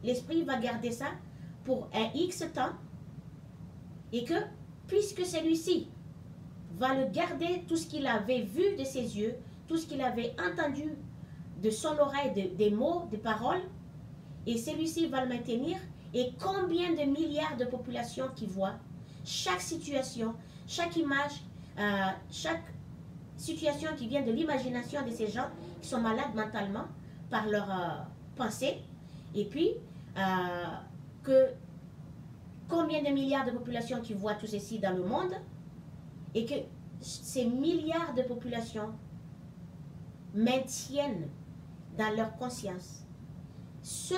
L'esprit va garder ça pour un X temps, et que, puisque celui-ci va le garder, tout ce qu'il avait vu de ses yeux, tout ce qu'il avait entendu de son oreille, des mots, des paroles, et celui-ci va le maintenir. Et combien de milliards de populations qui voient chaque situation, chaque image, chaque situation qui vient de l'imagination de ces gens qui sont malades mentalement par leurs pensées, et puis que combien de milliards de populations qui voient tout ceci dans le monde, et que ces milliards de populations maintiennent dans leur conscience ce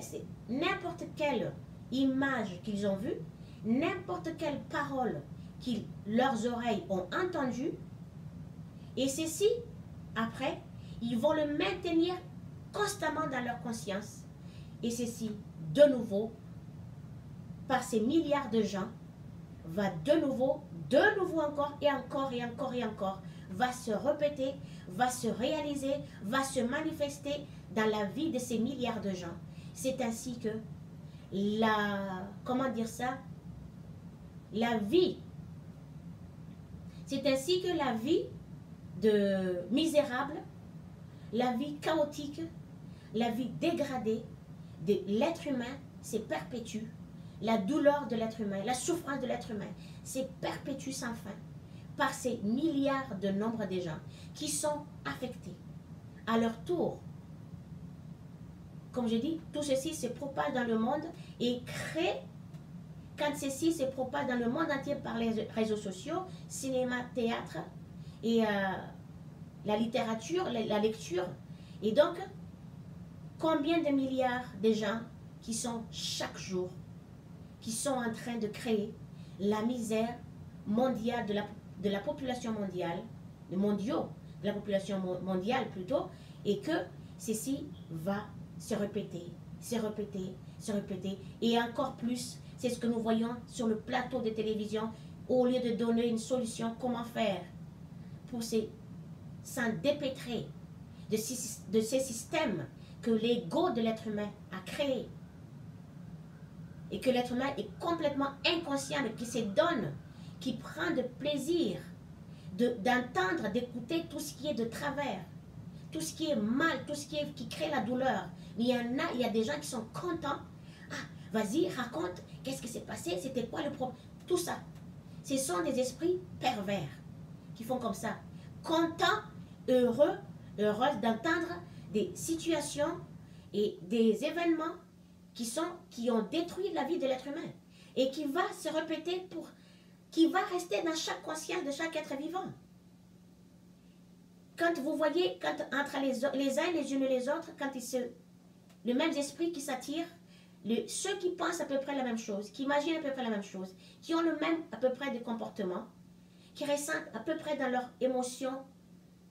c'est n'importe quelle image qu'ils ont vue, n'importe quelle parole que leurs oreilles ont entendue, et ceci, après, ils vont le maintenir constamment dans leur conscience, et ceci, de nouveau, par ces milliards de gens, va de nouveau encore, et encore, et encore, et encore, va se répéter, va se réaliser, va se manifester dans la vie de ces milliards de gens. C'est ainsi que comment dire ça, la vie, c'est ainsi que la vie de misérable, la vie chaotique, la vie dégradée de l'être humain se perpétue. La douleur de l'être humain, la souffrance de l'être humain se perpétue sans fin par ces milliards de nombre de gens qui sont affectés à leur tour. Comme je dis, tout ceci se propage dans le monde et crée, quand ceci se propage dans le monde entier par les réseaux sociaux, cinéma, théâtre et la littérature, la lecture. Et donc, combien de milliards de gens qui sont chaque jour, qui sont en train de créer la misère mondiale de la population mondiale, de la population mondiale plutôt, et que ceci va se répéter, se répéter, se répéter, et encore plus, c'est ce que nous voyons sur le plateau de télévision, au lieu de donner une solution, comment faire pour s'en dépêtrer de ces systèmes que l'ego de l'être humain a créés, et que l'être humain est complètement inconscient, qui se donne, qui prend de plaisir d'entendre, d'écouter tout ce qui est de travers, tout ce qui est mal, tout ce qui crée la douleur. Mais il y a des gens qui sont contents. Ah, vas-y, raconte, qu'est-ce qui s'est passé, c'était quoi le problème. Tout ça, ce sont des esprits pervers qui font comme ça. Contents, heureux d'entendre des situations et des événements qui ont détruit la vie de l'être humain et qui va se répéter qui va rester dans chaque conscience de chaque être vivant. Quand vous voyez, entre les uns les unes et les autres, le même esprit qui s'attire, ceux qui pensent à peu près la même chose, qui imaginent à peu près la même chose, qui ont le même à peu près de comportement, qui ressentent à peu près dans leurs émotions,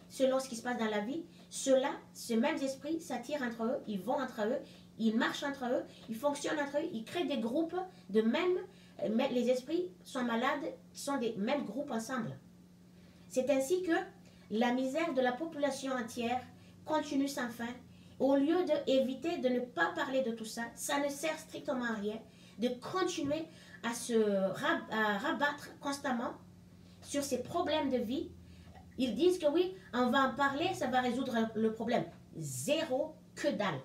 selon ce qui se passe dans la vie, ce même esprit s'attire entre eux, ils vont entre eux, ils marchent entre eux, ils fonctionnent entre eux, ils créent des groupes de même, mais les esprits sont malades, sont des mêmes groupes ensemble. C'est ainsi que la misère de la population entière continue sans fin. Au lieu d'éviter de ne pas parler de tout ça, ça ne sert strictement à rien de continuer à à rabattre constamment sur ces problèmes de vie. Ils disent que oui, on va en parler, ça va résoudre le problème. Zéro que dalle.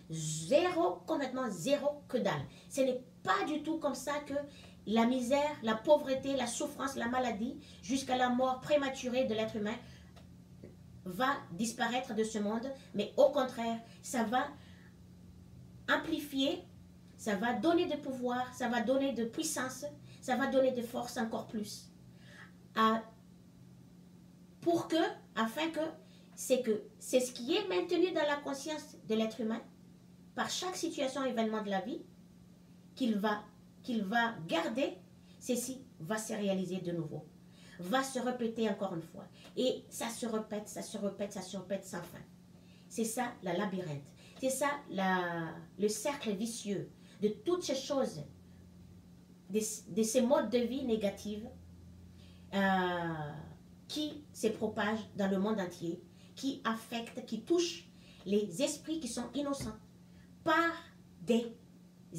Zéro, complètement zéro que dalle. Ce n'est pas du tout comme ça que la misère, la pauvreté, la souffrance, la maladie, jusqu'à la mort prématurée de l'être humain va disparaître de ce monde, mais au contraire, ça va amplifier, ça va donner de pouvoir, ça va donner de puissance, ça va donner de force encore plus. Afin que c'est ce qui est maintenu dans la conscience de l'être humain par chaque situation, événement de la vie, qu'il va garder, ceci va se réaliser de nouveau, va se répéter encore une fois. Et ça se répète, ça se répète, ça se répète sans fin. C'est ça la labyrinthe. C'est ça le cercle vicieux de toutes ces choses, de ces modes de vie négatifs qui se propagent dans le monde entier, qui affectent, qui touchent les esprits qui sont innocents par des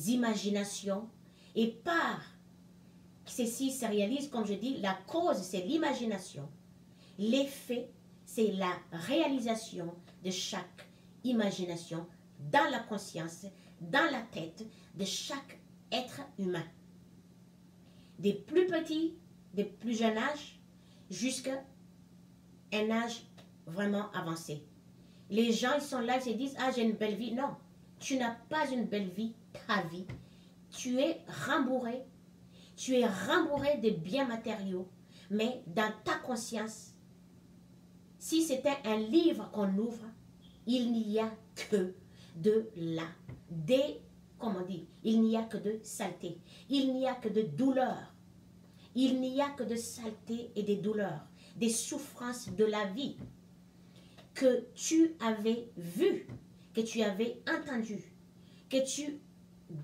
imaginations et par ceci se réalise, comme je dis, la cause c'est l'imagination, l'effet c'est la réalisation de chaque imagination dans la conscience, dans la tête de chaque être humain, des plus petits, des plus jeunes âges jusqu'à un âge vraiment avancé. Les gens ils sont là, ils se disent ah j'ai une belle vie. Non, tu n'as pas une belle vie, ta vie. Tu es rembourré de biens matériaux, mais dans ta conscience, si c'était un livre qu'on ouvre, il n'y a que il n'y a que de saleté, il n'y a que de douleur, il n'y a que de saleté et des douleurs, des souffrances de la vie que tu avais vues, que tu avais entendues, que tu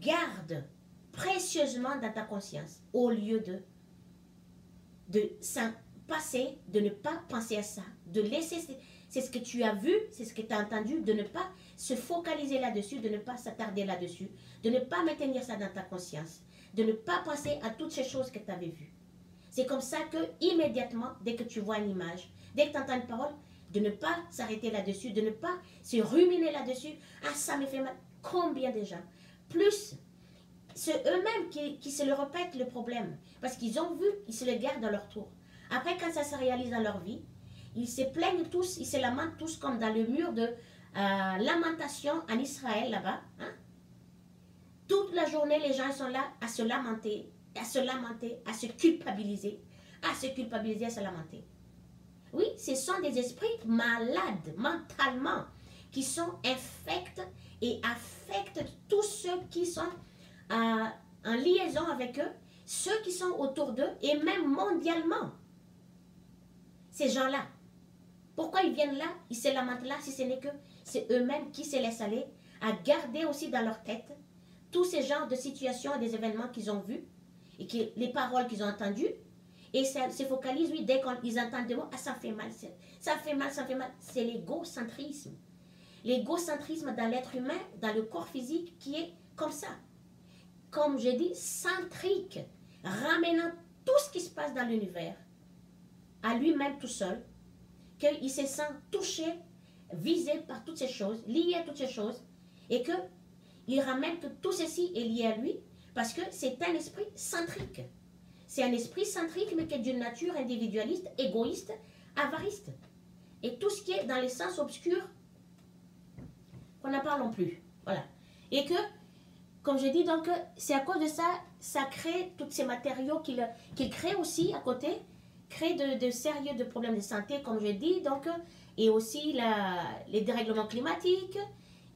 gardes précieusement dans ta conscience, au lieu de s'en passer, de ne pas penser à ça, de laisser, c'est ce que tu as vu, c'est ce que tu as entendu, de ne pas se focaliser là-dessus, de ne pas s'attarder là-dessus, de ne pas maintenir ça dans ta conscience, de ne pas penser à toutes ces choses que tu avais vues. C'est comme ça que, immédiatement, dès que tu vois une image, dès que tu entends une parole, de ne pas s'arrêter là-dessus, de ne pas se ruminer là-dessus. Ah, ça me fait mal. Combien de gens? Plus, c'est eux-mêmes qui se le répètent le problème. Parce qu'ils ont vu, ils se le gardent dans leur tour. Après, quand ça se réalise dans leur vie, ils se plaignent tous, ils se lamentent tous comme dans le mur de lamentation en Israël, là-bas. Hein? Toute la journée, les gens sont là à se lamenter, à se culpabiliser, à se lamenter. Oui, ce sont des esprits malades mentalement qui sont infects et affectent tous ceux qui sont en liaison avec eux, ceux qui sont autour d'eux et même mondialement. Ces gens-là, pourquoi ils viennent là, ils se lamentent là, si ce n'est que c'est eux-mêmes qui se laissent aller à garder aussi dans leur tête tous ces genres de situations et des événements qu'ils ont vus et les paroles qu'ils ont entendues. Et ça se focalise, oui, dès qu'ils entendent des mots, ah, ça fait mal, ça fait mal, ça fait mal. C'est l'égocentrisme. L'égocentrisme dans l'être humain, dans le corps physique, qui est comme ça. Comme je dis, centrique, ramenant tout ce qui se passe dans l'univers à lui-même tout seul, qu'il se sent touché, visé par toutes ces choses, lié à toutes ces choses, et qu'il ramène que tout ceci est lié à lui, parce que c'est un esprit centrique. C'est un esprit centrique, mais qui est d'une nature individualiste, égoïste, avariste. Et tout ce qui est dans les sens obscurs, qu'on n'en parlons plus. Voilà. Et que, comme je dis, donc, c'est à cause de ça, ça crée tous ces matériaux qu'il crée aussi à côté, crée de sérieux de problèmes de santé, comme je dis, donc, et aussi les dérèglements climatiques,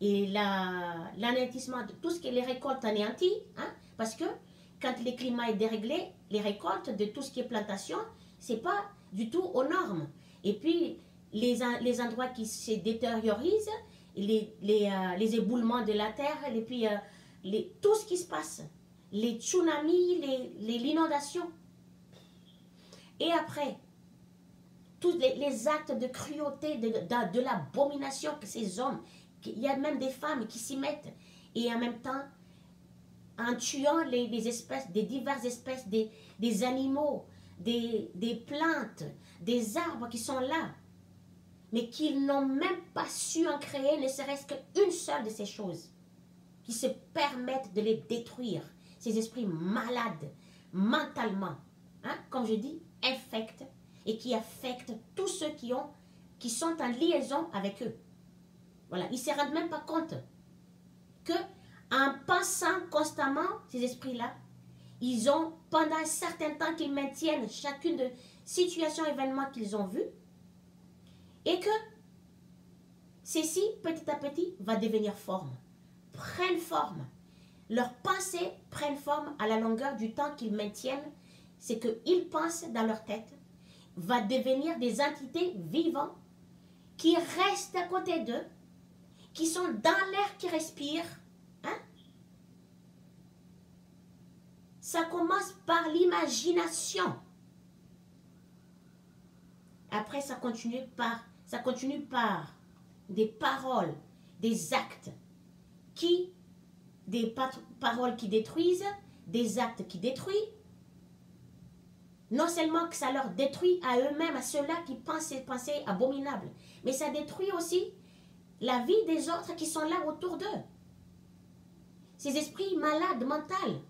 et l'anéantissement de tout ce qui est les récoltes anéanties, hein, parce que quand le climat est déréglé, les récoltes de tout ce qui est plantation, c'est pas du tout aux normes. Et puis, les endroits qui se détériorisent, les éboulements de la terre, et puis tout ce qui se passe, les tsunamis, l'inondation. Et après, tous les actes de cruauté, de l'abomination que ces hommes, il y a même des femmes qui s'y mettent, et en même temps, en tuant les espèces, des diverses espèces, des animaux, des plantes, des arbres qui sont là, mais qu'ils n'ont même pas su en créer, ne serait-ce qu'une seule de ces choses, qui se permettent de les détruire, ces esprits malades, mentalement, hein, comme je dis, infects, et qui affectent tous ceux qui sont en liaison avec eux. Voilà, ils ne se rendent même pas compte que en pensant constamment ces esprits-là, ils ont, pendant un certain temps qu'ils maintiennent chacune de situations, événements qu'ils ont vus, et que ceci, petit à petit, va devenir forme, prennent forme. Leurs pensées prennent forme à la longueur du temps qu'ils maintiennent, c'est qu'ils pensent dans leur tête, va devenir des entités vivantes qui restent à côté d'eux, qui sont dans l'air qui respire. Hein? Ça commence par l'imagination. Après, ça continue par des paroles, des actes, des paroles qui détruisent, des actes qui détruisent. Non seulement que ça leur détruit à eux-mêmes, à ceux-là qui pensent ces pensées abominables, mais ça détruit aussi la vie des autres qui sont là autour d'eux. Ces esprits malades, mentaux.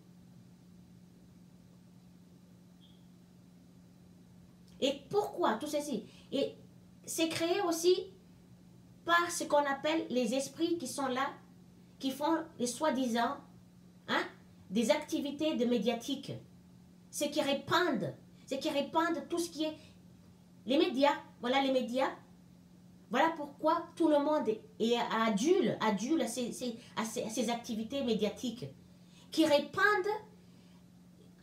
Et pourquoi tout ceci? Et c'est créé aussi par ce qu'on appelle les esprits qui sont là, qui font les soi-disant des activités de médiatiques. Ceux qui répandent tout ce qui est les médias. Voilà les médias. Voilà pourquoi tout le monde est adule à ces activités médiatiques qui répandent.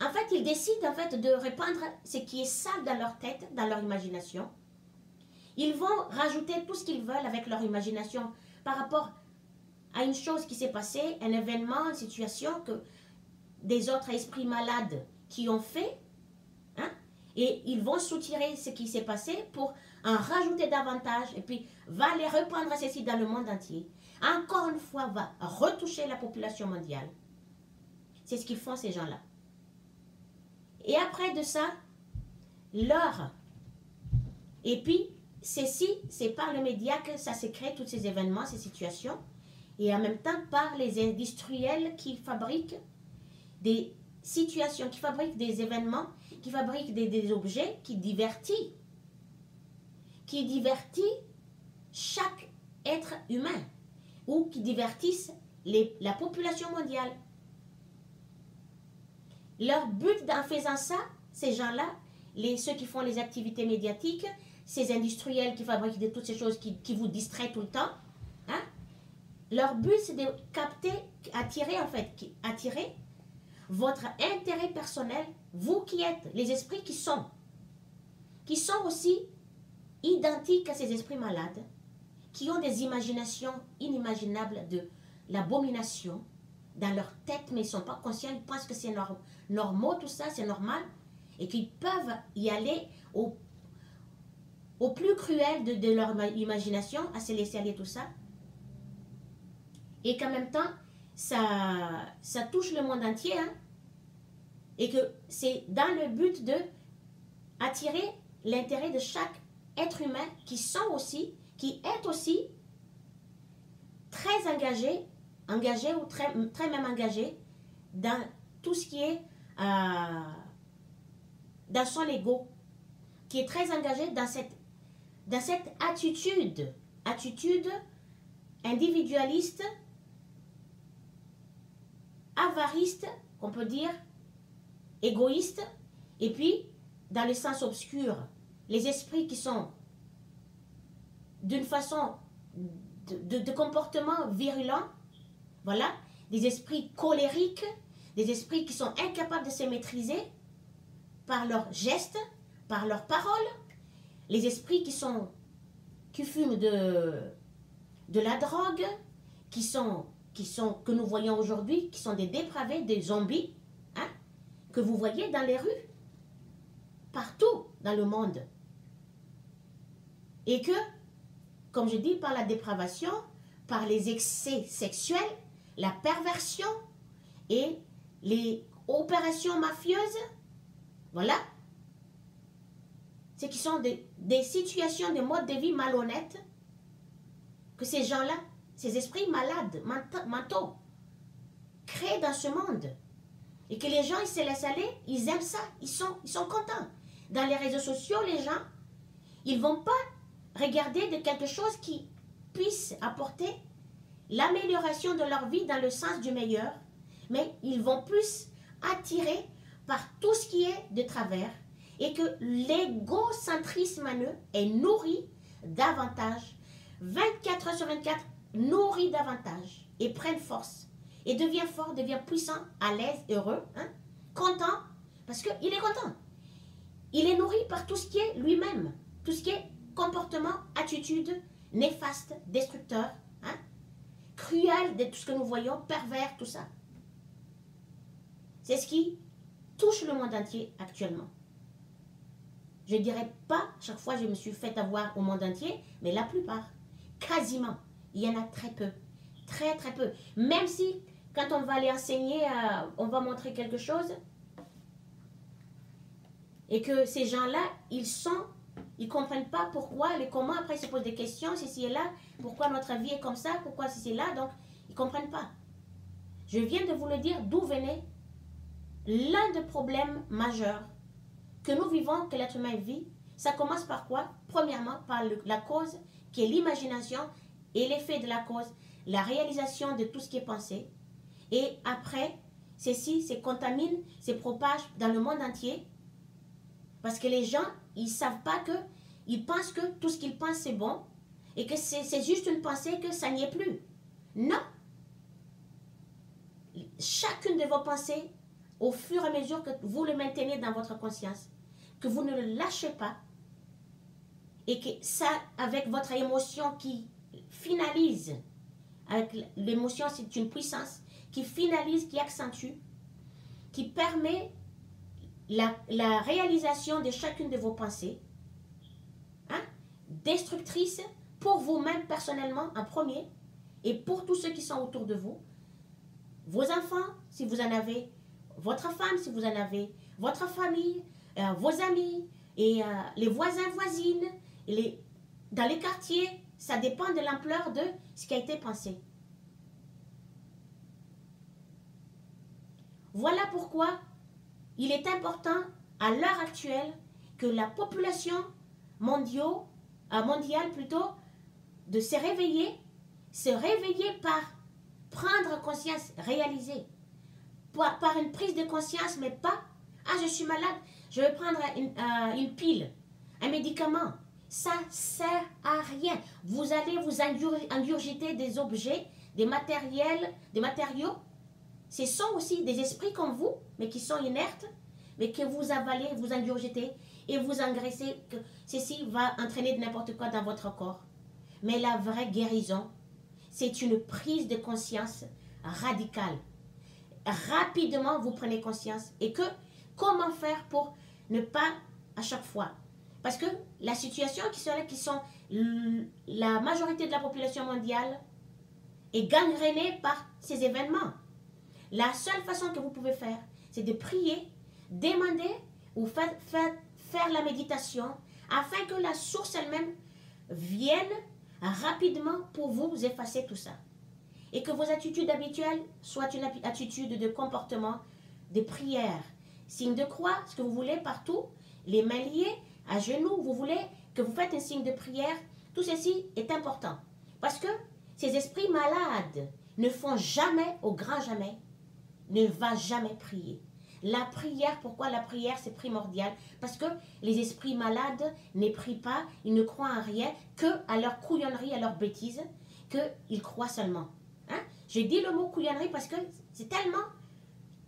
En fait, ils décident en fait de répandre ce qui est sale dans leur tête, dans leur imagination. Ils vont rajouter tout ce qu'ils veulent avec leur imagination par rapport à une chose qui s'est passée, un événement, une situation que des autres esprits malades qui ont fait, hein, et ils vont soutirer ce qui s'est passé pour en rajouter davantage et puis va les répandre ceci dans le monde entier. Encore une fois, va retoucher la population mondiale. C'est ce qu'ils font ces gens-là. Et après de ça, et puis, c'est par le média que ça se crée, tous ces événements, ces situations, et en même temps par les industriels qui fabriquent des situations, qui fabriquent des événements, qui fabriquent des objets qui divertissent chaque être humain, ou qui divertissent la population mondiale. Leur but en faisant ça, ces gens-là, ceux qui font les activités médiatiques, ces industriels qui fabriquent toutes ces choses qui vous distraient tout le temps, hein, leur but c'est de attirer votre intérêt personnel, vous qui êtes, les esprits qui sont aussi identiques à ces esprits malades, qui ont des imaginations inimaginables de l'abomination dans leur tête, mais ils ne sont pas conscients, ils pensent que c'est normal, tout ça, c'est normal, et qu'ils peuvent y aller au plus cruel de leur imagination, à se laisser aller tout ça, et qu'en même temps, ça touche le monde entier, hein, et que c'est dans le but de attirer l'intérêt de chaque être humain qui est aussi très engagé ou très même engagé dans tout ce qui est dans son ego, qui est très engagé dans cette attitude individualiste, avariste, qu'on peut dire, égoïste, et puis dans le sens obscur, les esprits qui sont d'une façon de comportement virulent, voilà, des esprits colériques, des esprits qui sont incapables de se maîtriser par leurs gestes, par leurs paroles, les esprits qui fument de la drogue, que nous voyons aujourd'hui, qui sont des dépravés, des zombies, hein, que vous voyez dans les rues, partout dans le monde. Et que, comme je dis, par la dépravation, par les excès sexuels, la perversion et les opérations mafieuses, voilà, ce qui sont des situations, des modes de vie malhonnêtes, que ces gens-là, ces esprits malades, mentaux, créent dans ce monde. Et que les gens, ils se laissent aller, ils aiment ça, ils sont contents. Dans les réseaux sociaux, les gens, ils ne vont pas regarder de quelque chose qui puisse apporter l'amélioration de leur vie dans le sens du meilleur, mais ils vont plus attirer par tout ce qui est de travers et que l'égocentrisme en eux est nourri davantage, 24 heures sur 24, nourri davantage et prennent force et devient fort, devient puissant, à l'aise, heureux, hein, content, parce qu'il est content. Il est nourri par tout ce qui est lui-même, tout ce qui est comportement, attitude, néfaste, destructeur, hein, cruel de tout ce que nous voyons, pervers, tout ça. C'est ce qui touche le monde entier actuellement. Je ne dirais pas, chaque fois je me suis fait avoir au monde entier, mais la plupart, quasiment, il y en a très peu. Très très peu. Même si, quand on va aller enseigner, on va montrer quelque chose, et que ces gens-là, ils ne comprennent pas pourquoi, les comment, après ils se posent des questions, ceci et là, pourquoi notre vie est comme ça, pourquoi ceci et là, donc ils ne comprennent pas. Je viens de vous le dire, d'où venait l'un des problèmes majeurs que nous vivons, que l'être humain vit. Ça commence par quoi? Premièrement, par la cause qui est l'imagination et l'effet de la cause, la réalisation de tout ce qui est pensé. Et après, ceci se contamine, se propage dans le monde entier. Parce que les gens, ils ne savent pas que, ils pensent que tout ce qu'ils pensent c'est bon et que c'est juste une pensée, que ça n'y est plus. Non. Chacune de vos pensées, au fur et à mesure que vous le maintenez dans votre conscience, que vous ne le lâchez pas, et que ça, avec votre émotion qui finalise, avec l'émotion c'est une puissance, qui finalise, qui accentue, qui permet la réalisation de chacune de vos pensées, hein, destructrices pour vous-même personnellement en premier, et pour tous ceux qui sont autour de vous, vos enfants, si vous en avez, votre femme, si vous en avez, votre famille, vos amis, et les voisins, voisines, dans les quartiers, ça dépend de l'ampleur de ce qui a été pensé. Voilà pourquoi il est important à l'heure actuelle que la population mondiale de se réveiller par prendre conscience, réaliser, par une prise de conscience, mais pas « Ah, je suis malade, je vais prendre une pile, un médicament ». Ça ne sert à rien. Vous allez vous ingurgiter des objets, des matériaux. Ce sont aussi des esprits comme vous, mais qui sont inertes, mais que vous avalez, vous ingurgitez et vous engraissez. Que ceci va entraîner de n'importe quoi dans votre corps. Mais la vraie guérison, c'est une prise de conscience radicale. Rapidement, vous prenez conscience. Et que, comment faire pour ne pas, à chaque fois, parce que la situation qui sont la majorité de la population mondiale est gangrénée par ces événements. La seule façon que vous pouvez faire, c'est de prier, demander ou faire la méditation afin que la source elle-même vienne rapidement pour vous effacer tout ça. Et que vos attitudes habituelles soient une attitude de comportement, de prière, signe de croix, ce que vous voulez partout, les mains liées, à genoux, vous voulez que vous faites un signe de prière, tout ceci est important. Parce que ces esprits malades ne font jamais, au grand jamais, ne va jamais prier. La prière, pourquoi la prière c'est primordial? Parce que les esprits malades ne prient pas, ils ne croient en rien, que à leur couillonnerie, à leur bêtise, qu'ils croient seulement. Hein? Je dis le mot couillonnerie parce que c'est tellement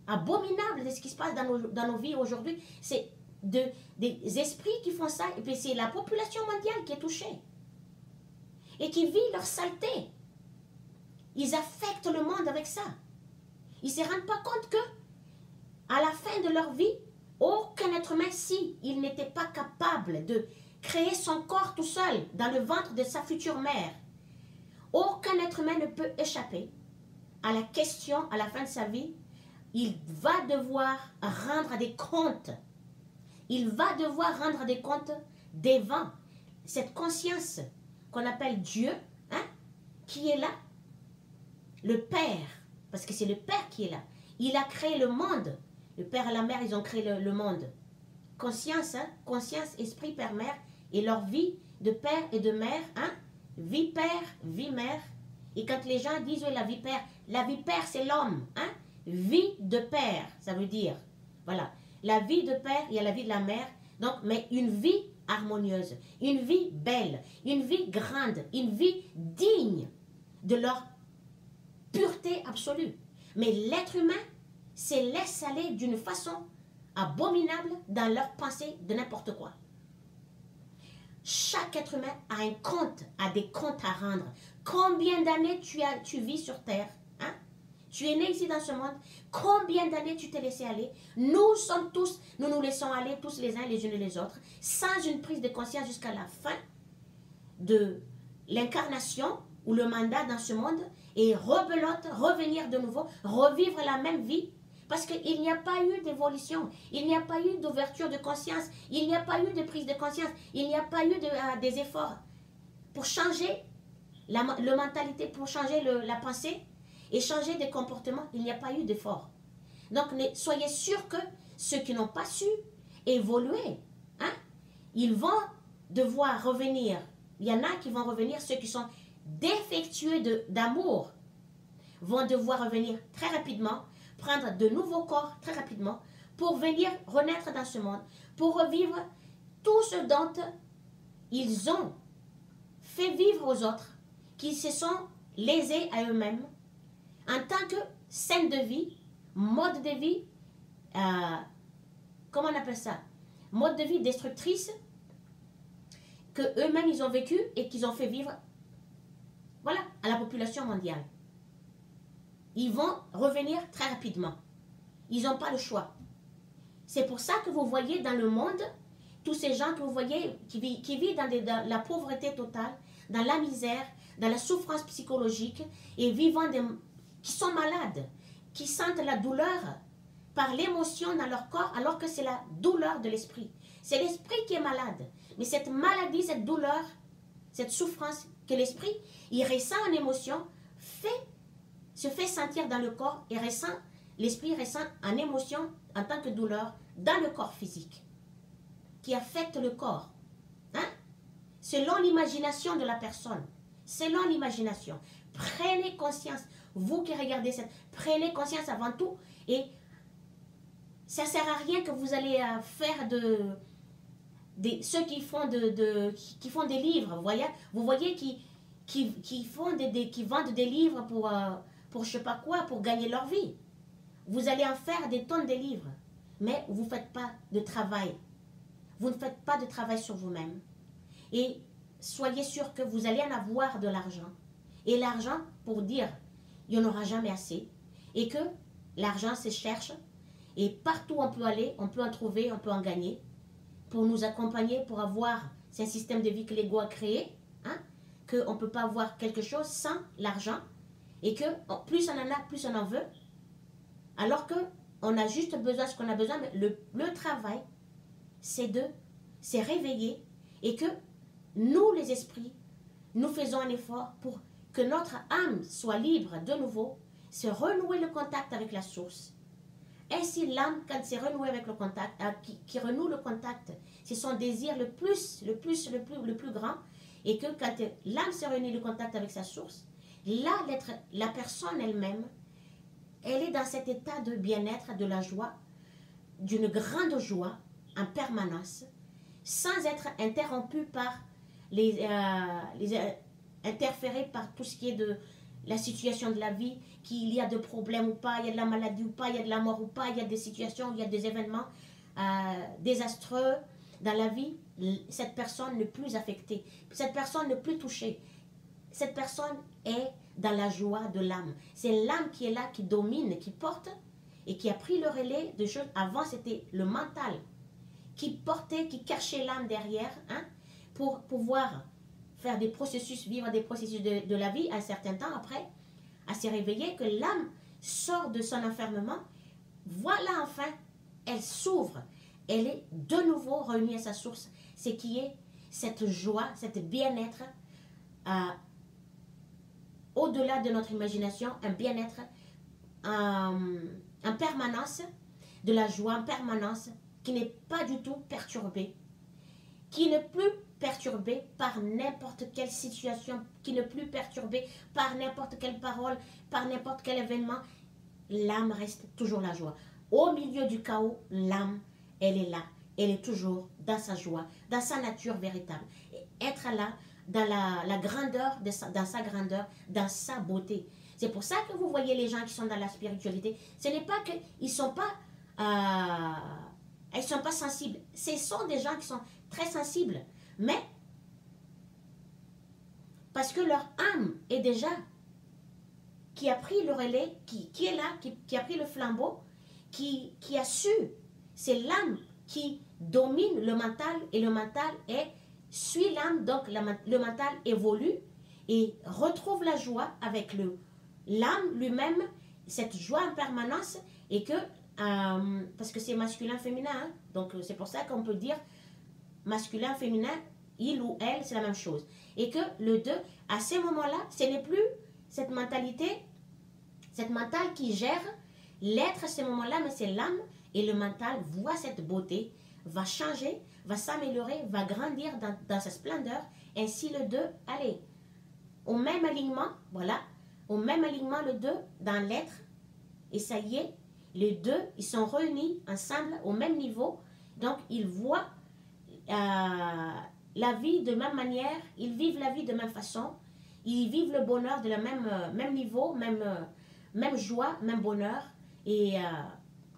abominable de ce qui se passe dans nos vies aujourd'hui. C'est des esprits qui font ça, et puis c'est la population mondiale qui est touchée. et qui vivent leur saleté. Ils affectent le monde avec ça. Ils ne se rendent pas compte que, à la fin de leur vie, aucun être humain, si il n'était pas capable de créer son corps tout seul dans le ventre de sa future mère, aucun être humain ne peut échapper à la question, à la fin de sa vie, il va devoir rendre des comptes. Il va devoir rendre des comptes devant cette conscience qu'on appelle Dieu, hein, qui est là, le Père, parce que c'est le Père qui est là. Il a créé le monde. Le Père et la Mère, ils ont créé le monde. Conscience, hein, conscience, esprit, Père, Mère, et leur vie de Père et de Mère, hein, vie Père, vie Mère. Et quand les gens disent, oui, la vie Père, c'est l'homme, hein, vie de Père, ça veut dire, voilà, la vie de Père, il y a la vie de la Mère, donc, mais une vie harmonieuse, une vie belle, une vie grande, une vie digne de leur pureté absolue. Mais l'être humain se laisse aller d'une façon abominable dans leur pensée de n'importe quoi. Chaque être humain a un compte, a des comptes à rendre. Combien d'années tu vis sur Terre, hein? Tu es né ici dans ce monde. Combien d'années tu t'es laissé aller? Nous sommes tous, nous nous laissons aller tous les uns les unes et les autres, sans une prise de conscience jusqu'à la fin de l'incarnation ou le mandat dans ce monde, et rebelote, revenir de nouveau, revivre la même vie, parce qu'il n'y a pas eu d'évolution, il n'y a pas eu d'ouverture de conscience, il n'y a pas eu de prise de conscience, il n'y a pas eu des efforts pour changer la mentalité, pour changer la pensée et changer des comportements. Il n'y a pas eu d'effort. Donc soyez sûrs que ceux qui n'ont pas su évoluer, hein, ils vont devoir revenir. Il y en a qui vont revenir, ceux qui sont défectueux d'amour vont devoir revenir très rapidement, prendre de nouveaux corps très rapidement pour venir renaître dans ce monde, pour revivre tout ce dont ils ont fait vivre aux autres, qui se sont lésés à eux-mêmes en tant que scène de vie, mode de vie, comment on appelle ça, mode de vie destructrice que eux-mêmes ils ont vécu et qu'ils ont fait vivre, voilà, à la population mondiale. Ils vont revenir très rapidement. Ils n'ont pas le choix. C'est pour ça que vous voyez dans le monde, tous ces gens que vous voyez qui vivent dans la pauvreté totale, dans la misère, dans la souffrance psychologique, et qui sont malades, qui sentent la douleur par l'émotion dans leur corps, alors que c'est la douleur de l'esprit. C'est l'esprit qui est malade. Mais cette maladie, cette douleur, cette souffrance que l'esprit, il ressent en émotion, se fait sentir dans le corps, et l'esprit ressent en émotion en tant que douleur dans le corps physique, qui affecte le corps. Hein? Selon l'imagination de la personne. Selon l'imagination. Prenez conscience. Vous qui regardez prenez conscience avant tout. Et ça ne sert à rien que vous allez faire ceux qui font qui font des livres. Vous voyez qui vendent des livres pour je sais pas quoi, pour gagner leur vie. Vous allez en faire des tonnes de livres. Mais vous ne faites pas de travail. Vous ne faites pas de travail sur vous-même. Et soyez sûr que vous allez en avoir de l'argent. Et l'argent, pour dire, il n'y en aura jamais assez. Et que l'argent se cherche. Et partout on peut aller, on peut en trouver, on peut en gagner. Pour nous accompagner, pour avoir, c'est un système de vie que l'ego a créé. Hein, qu'on ne peut pas avoir quelque chose sans l'argent. Et que plus on en a, plus on en veut. Alors que on a juste besoin de ce qu'on a besoin. Mais le travail, c'est de se réveiller et que nous, les esprits, nous faisons un effort pour que notre âme soit libre de nouveau, se renouer le contact avec la source. Ainsi, l'âme, quand c'est renoué avec le contact, qui renoue le contact, c'est son désir le plus grand, et que quand l'âme se renoue le contact avec sa source, là, la personne elle-même, elle est dans cet état de bien-être, de la joie, d'une grande joie en permanence, sans être interrompue par interférée par tout ce qui est de la situation de la vie, qu'il y a de problèmes ou pas, il y a de la maladie ou pas, il y a de la mort ou pas, il y a des situations, il y a des événements désastreux dans la vie. Cette personne n'est plus affectée, cette personne n'est plus touchée. cette personne est dans la joie de l'âme. C'est l'âme qui est là, qui domine, qui porte et qui a pris le relais de choses. Avant, c'était le mental qui portait, qui cachait l'âme derrière, hein, pour pouvoir faire des processus, vivre des processus de la vie un certain temps après, à se réveiller, que l'âme sort de son enfermement. Voilà enfin, elle s'ouvre, elle est de nouveau réunie à sa source, ce qui est cette joie, cette bien-être, au-delà de notre imagination, un bien-être en permanence, de la joie en permanence, qui n'est pas du tout perturbée, qui n'est plus perturbée par n'importe quelle situation, qui n'est plus perturbée par n'importe quelle parole, par n'importe quel événement. L'âme reste toujours la joie. Au milieu du chaos, l'âme, elle est là. Elle est toujours dans sa joie, dans sa nature véritable. Et être là, dans la grandeur, dans sa grandeur, dans sa beauté. C'est pour ça que vous voyez les gens qui sont dans la spiritualité. Ce n'est pas qu'ils ne sont pas... ils sont pas sensibles. Ce sont des gens qui sont très sensibles. Mais, parce que leur âme est déjà... qui a pris le relais, qui est là, qui a pris le flambeau, qui a su. C'est l'âme qui domine le mental et le mental suit l'âme, donc le mental évolue et retrouve la joie avec l'âme lui-même, cette joie en permanence et que, parce que c'est masculin-féminin, hein, donc c'est pour ça qu'on peut dire masculin-féminin, il ou elle, c'est la même chose. Et que le 2, à ces moments-là, ce n'est plus cette mentalité, cette mentale qui gère l'être à ce moment-là, mais c'est l'âme et le mental voit cette beauté, va changer, va s'améliorer, va grandir dans sa splendeur. Ainsi le 2, allez, au même alignement, voilà, au même alignement le 2 dans l'être, et ça y est, les 2, ils sont réunis ensemble au même niveau, donc ils voient la vie de même manière, ils vivent la vie de même façon, ils vivent le bonheur de la même niveau, même joie, même bonheur, et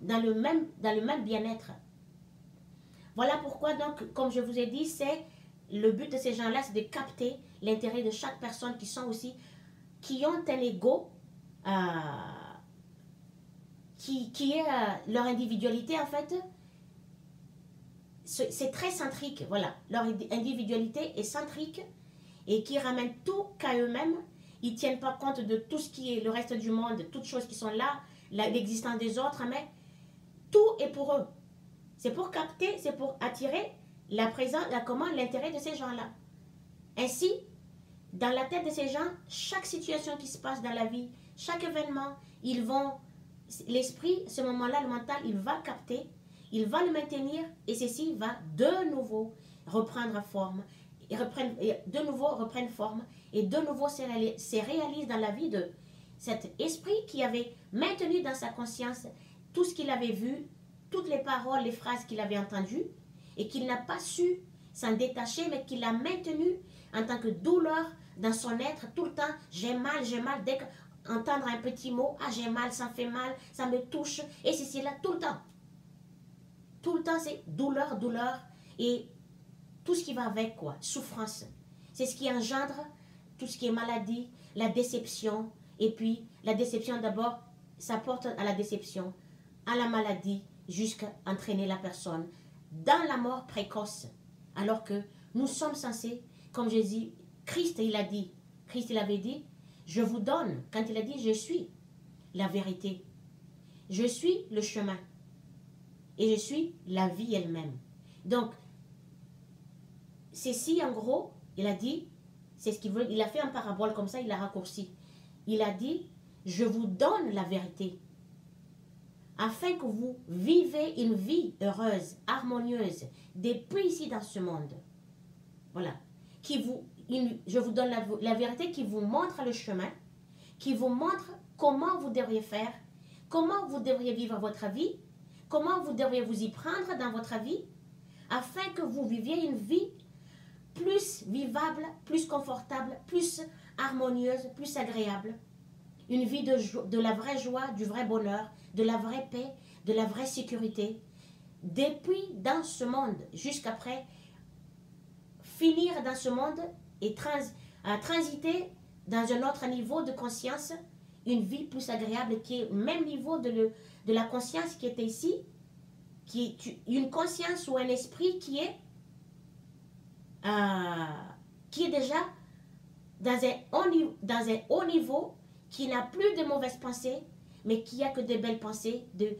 dans le même bien-être. Voilà pourquoi, donc, comme je vous ai dit, c'est le but de ces gens-là, c'est de capter l'intérêt de chaque personne qui ont un ego, qui est leur individualité, en fait. C'est très centrique, voilà. Leur individualité est centrique et qui ramène tout qu'à eux-mêmes. Ils ne tiennent pas compte de tout ce qui est le reste du monde, toutes choses qui sont là, l'existence des autres, mais tout est pour eux. C'est pour capter, c'est pour attirer l'intérêt de ces gens-là. Ainsi, dans la tête de ces gens, chaque situation qui se passe dans la vie, chaque événement, l'esprit, ce moment-là, le mental, il va capter, il va le maintenir et ceci va de nouveau reprendre forme, de nouveau reprendre forme et de nouveau se réalise dans la vie de cet esprit qui avait maintenu dans sa conscience tout ce qu'il avait vu, toutes les paroles, les phrases qu'il avait entendues et qu'il n'a pas su s'en détacher, mais qu'il a maintenu en tant que douleur dans son être tout le temps. J'ai mal, dès qu'entendre un petit mot, j'ai mal, ça me fait mal, ça me touche, et c'est là tout le temps. Tout le temps, c'est douleur, et tout ce qui va avec, quoi, souffrance. C'est ce qui engendre tout ce qui est maladie, la déception, et puis la déception d'abord, ça porte à la déception, à la maladie, jusqu'à entraîner la personne dans la mort précoce. Alors que nous sommes censés, comme je dis, Christ il avait dit, je vous donne, quand il a dit, je suis la vérité, je suis le chemin, et je suis la vie elle-même. Donc, ceci en gros, il a dit, c'est ce qu'il veut, il a fait en parabole comme ça, il a raccourci. Il a dit, je vous donne la vérité, afin que vous vivez une vie heureuse, harmonieuse, depuis ici dans ce monde. Voilà. Je vous donne la vérité qui vous montre le chemin, qui vous montre comment vous devriez faire, comment vous devriez vivre votre vie, comment vous devriez vous y prendre dans votre vie, afin que vous viviez une vie plus vivable, plus confortable, plus harmonieuse, plus agréable. Une vie de la vraie joie, du vrai bonheur, de la vraie paix, de la vraie sécurité. Depuis dans ce monde, jusqu'après finir dans ce monde et transiter dans un autre niveau de conscience, une vie plus agréable qui est au même niveau de la conscience qui était ici, qui est une conscience ou un esprit qui est déjà dans un haut niveau, qui n'a plus de mauvaises pensées, mais qui a que de belles pensées, de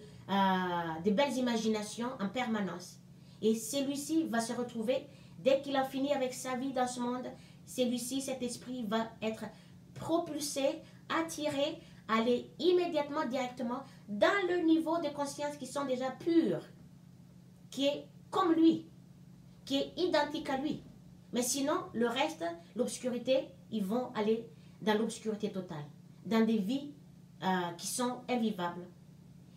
belles imaginations en permanence. Et celui-ci va se retrouver, dès qu'il a fini avec sa vie dans ce monde, celui-ci, cet esprit va être propulsé, attiré, aller immédiatement, directement dans le niveau de conscience qui sont déjà purs, qui est comme lui, qui est identique à lui. Mais sinon, le reste, l'obscurité, ils vont aller dans l'obscurité totale, dans des vies qui sont invivables,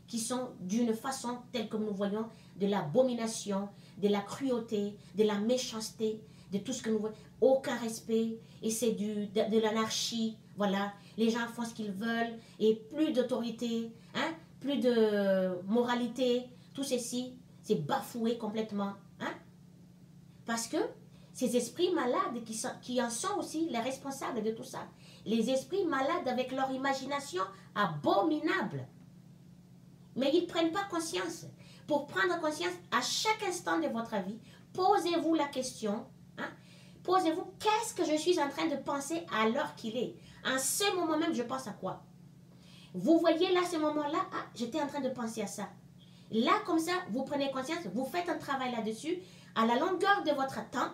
qui sont d'une façon telle que nous voyons, de l'abomination, de la cruauté, de la méchanceté, de tout ce que nous voyons, aucun respect, et c'est de l'anarchie, voilà, les gens font ce qu'ils veulent, et plus d'autorité, hein, plus de moralité, tout ceci, c'est bafoué complètement, hein, parce que ces esprits malades qui en sont aussi les responsables de tout ça, les esprits malades avec leur imagination abominable, mais ils ne prennent pas conscience. Pour prendre conscience, à chaque instant de votre vie, posez-vous la question, hein, posez-vous, qu'est-ce que je suis en train de penser à l'heure qu'il est? En ce moment même, je pense à quoi? Vous voyez là, ce moment-là, ah, j'étais en train de penser à ça. Là, comme ça, vous prenez conscience, vous faites un travail là-dessus, à la longueur de votre temps,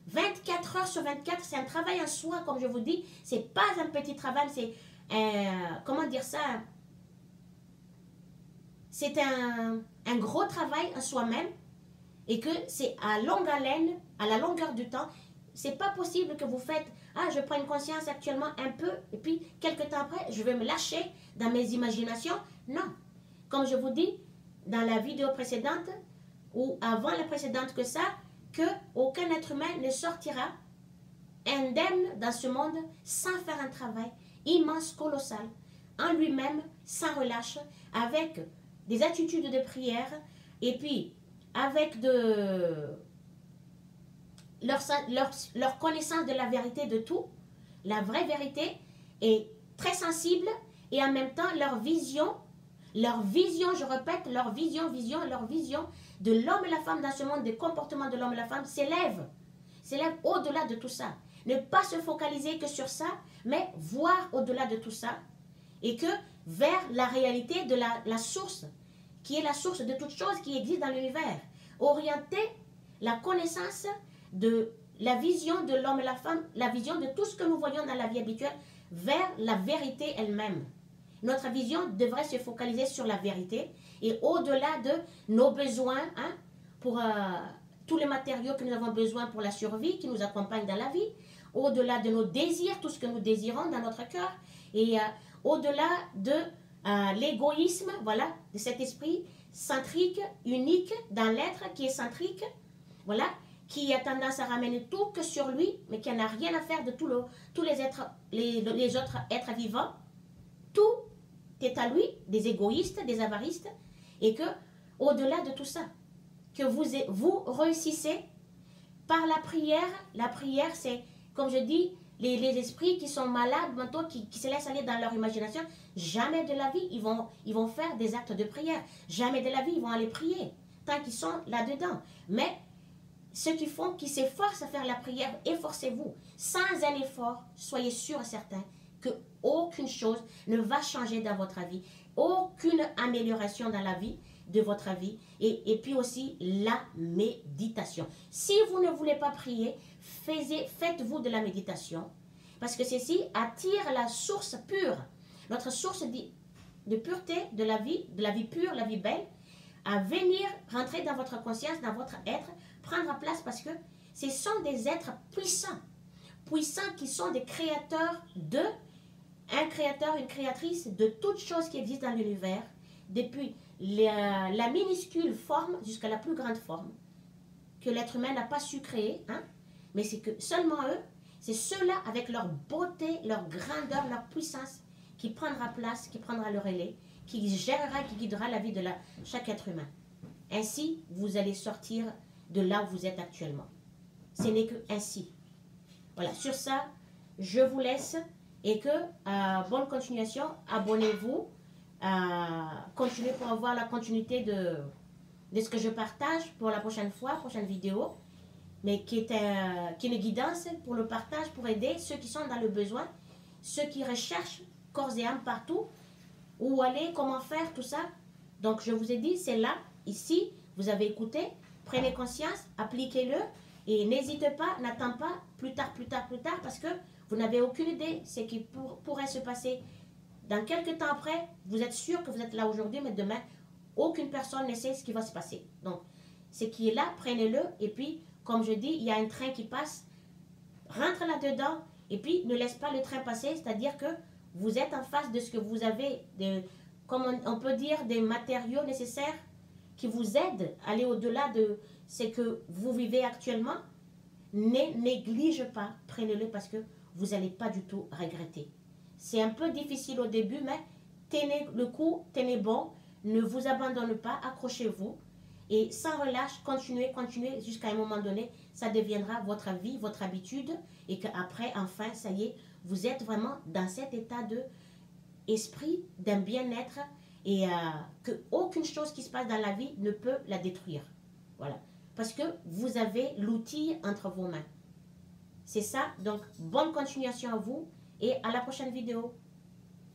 24 heures sur 24, c'est un travail en soi, comme je vous dis, c'est pas un petit travail, c'est, comment dire ça, c'est un gros travail en soi-même, et que c'est à longue haleine, à la longueur du temps. C'est pas possible que vous faites, ah, je prends une conscience actuellement un peu, et puis quelques temps après, je vais me lâcher dans mes imaginations. Non. Comme je vous dis, dans la vidéo précédente, ou avant la précédente que ça, que aucun être humain ne sortira indemne dans ce monde sans faire un travail immense, colossal, en lui-même, sans relâche, avec des attitudes de prière, et puis avec leur connaissance de la vérité de tout, la vraie vérité, est très sensible, et en même temps leur vision, je répète, leur vision de l'homme et la femme dans ce monde, des comportements de l'homme et la femme s'élève au-delà de tout ça. Ne pas se focaliser que sur ça, mais voir au-delà de tout ça, et que vers la réalité de la source, qui est la source de toute chose qui existe dans l'univers. Orienter la connaissance de la vision de l'homme et la femme, la vision de tout ce que nous voyons dans la vie habituelle, vers la vérité elle-même. Notre vision devrait se focaliser sur la vérité, et au-delà de nos besoins, hein, pour tous les matériaux que nous avons besoin pour la survie, qui nous accompagnent dans la vie, au-delà de nos désirs, tout ce que nous désirons dans notre cœur, et au-delà de l'égoïsme, voilà, de cet esprit centrique, unique dans l'être, qui est centrique, voilà, qui a tendance à ramener tout que sur lui, mais qui n'a rien à faire de tous les autres êtres vivants. Tout est à lui, des égoïstes, des avaristes, et que au-delà de tout ça, que vous réussissez par la prière. La prière, c'est, comme je dis, les esprits qui sont malades mentaux, qui se laissent aller dans leur imagination, jamais de la vie ils vont faire des actes de prière. Jamais de la vie ils vont aller prier, tant qu'ils sont là-dedans. Mais ceux qui s'efforcent à faire la prière, efforcez-vous. Sans un effort, soyez sûr et certain que aucune chose ne va changer dans votre vie, aucune amélioration dans la vie de votre vie, et puis aussi la méditation. Si vous ne voulez pas prier, faites-vous de la méditation, parce que ceci attire la source pure, notre source de pureté de la vie pure, la vie belle, à venir rentrer dans votre conscience, dans votre être, prendre place, parce que ce sont des êtres puissants qui sont des créateurs un créateur, une créatrice de toutes choses qui existent dans l'univers, depuis la minuscule forme jusqu'à la plus grande forme, que l'être humain n'a pas su créer, hein? Mais c'est que seulement eux, c'est ceux-là avec leur beauté, leur grandeur, leur puissance, qui prendra place, qui prendra le relais, qui gérera, qui guidera la vie de chaque être humain. Ainsi, vous allez sortir de là où vous êtes actuellement. Ce n'est que ainsi. Voilà, sur ça, je vous laisse. et que bonne continuation, abonnez-vous, continuez pour avoir la continuité de ce que je partage pour la prochaine fois, prochaine vidéo, mais qui est une guidance pour le partage, pour aider ceux qui sont dans le besoin, ceux qui recherchent corps et âme partout, où aller, comment faire, tout ça. Donc je vous ai dit, c'est là, ici, vous avez écouté, prenez conscience, appliquez-le, et n'hésitez pas, n'attendez pas plus tard, parce que vous n'avez aucune idée ce qui pourrait se passer. Dans quelques temps après, vous êtes sûr que vous êtes là aujourd'hui, mais demain, aucune personne ne sait ce qui va se passer. Donc, ce qui est là, prenez-le, et puis, comme je dis, il y a un train qui passe, rentre là-dedans, et puis ne laisse pas le train passer, c'est-à-dire que vous êtes en face de ce que vous avez, comme on peut dire, des matériaux nécessaires qui vous aident à aller au-delà de ce que vous vivez actuellement. Ne néglige pas, prenez-le parce que vous n'allez pas du tout regretter. C'est un peu difficile au début, mais tenez le coup, tenez bon, ne vous abandonnez pas, accrochez-vous et sans relâche, continuez jusqu'à un moment donné, ça deviendra votre vie, votre habitude et qu'après, enfin, ça y est, vous êtes vraiment dans cet état d'esprit, d'un bien-être et qu'aucune chose qui se passe dans la vie ne peut la détruire. Voilà. Parce que vous avez l'outil entre vos mains. C'est ça, donc bonne continuation à vous et à la prochaine vidéo.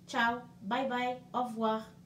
Ciao, bye bye, au revoir.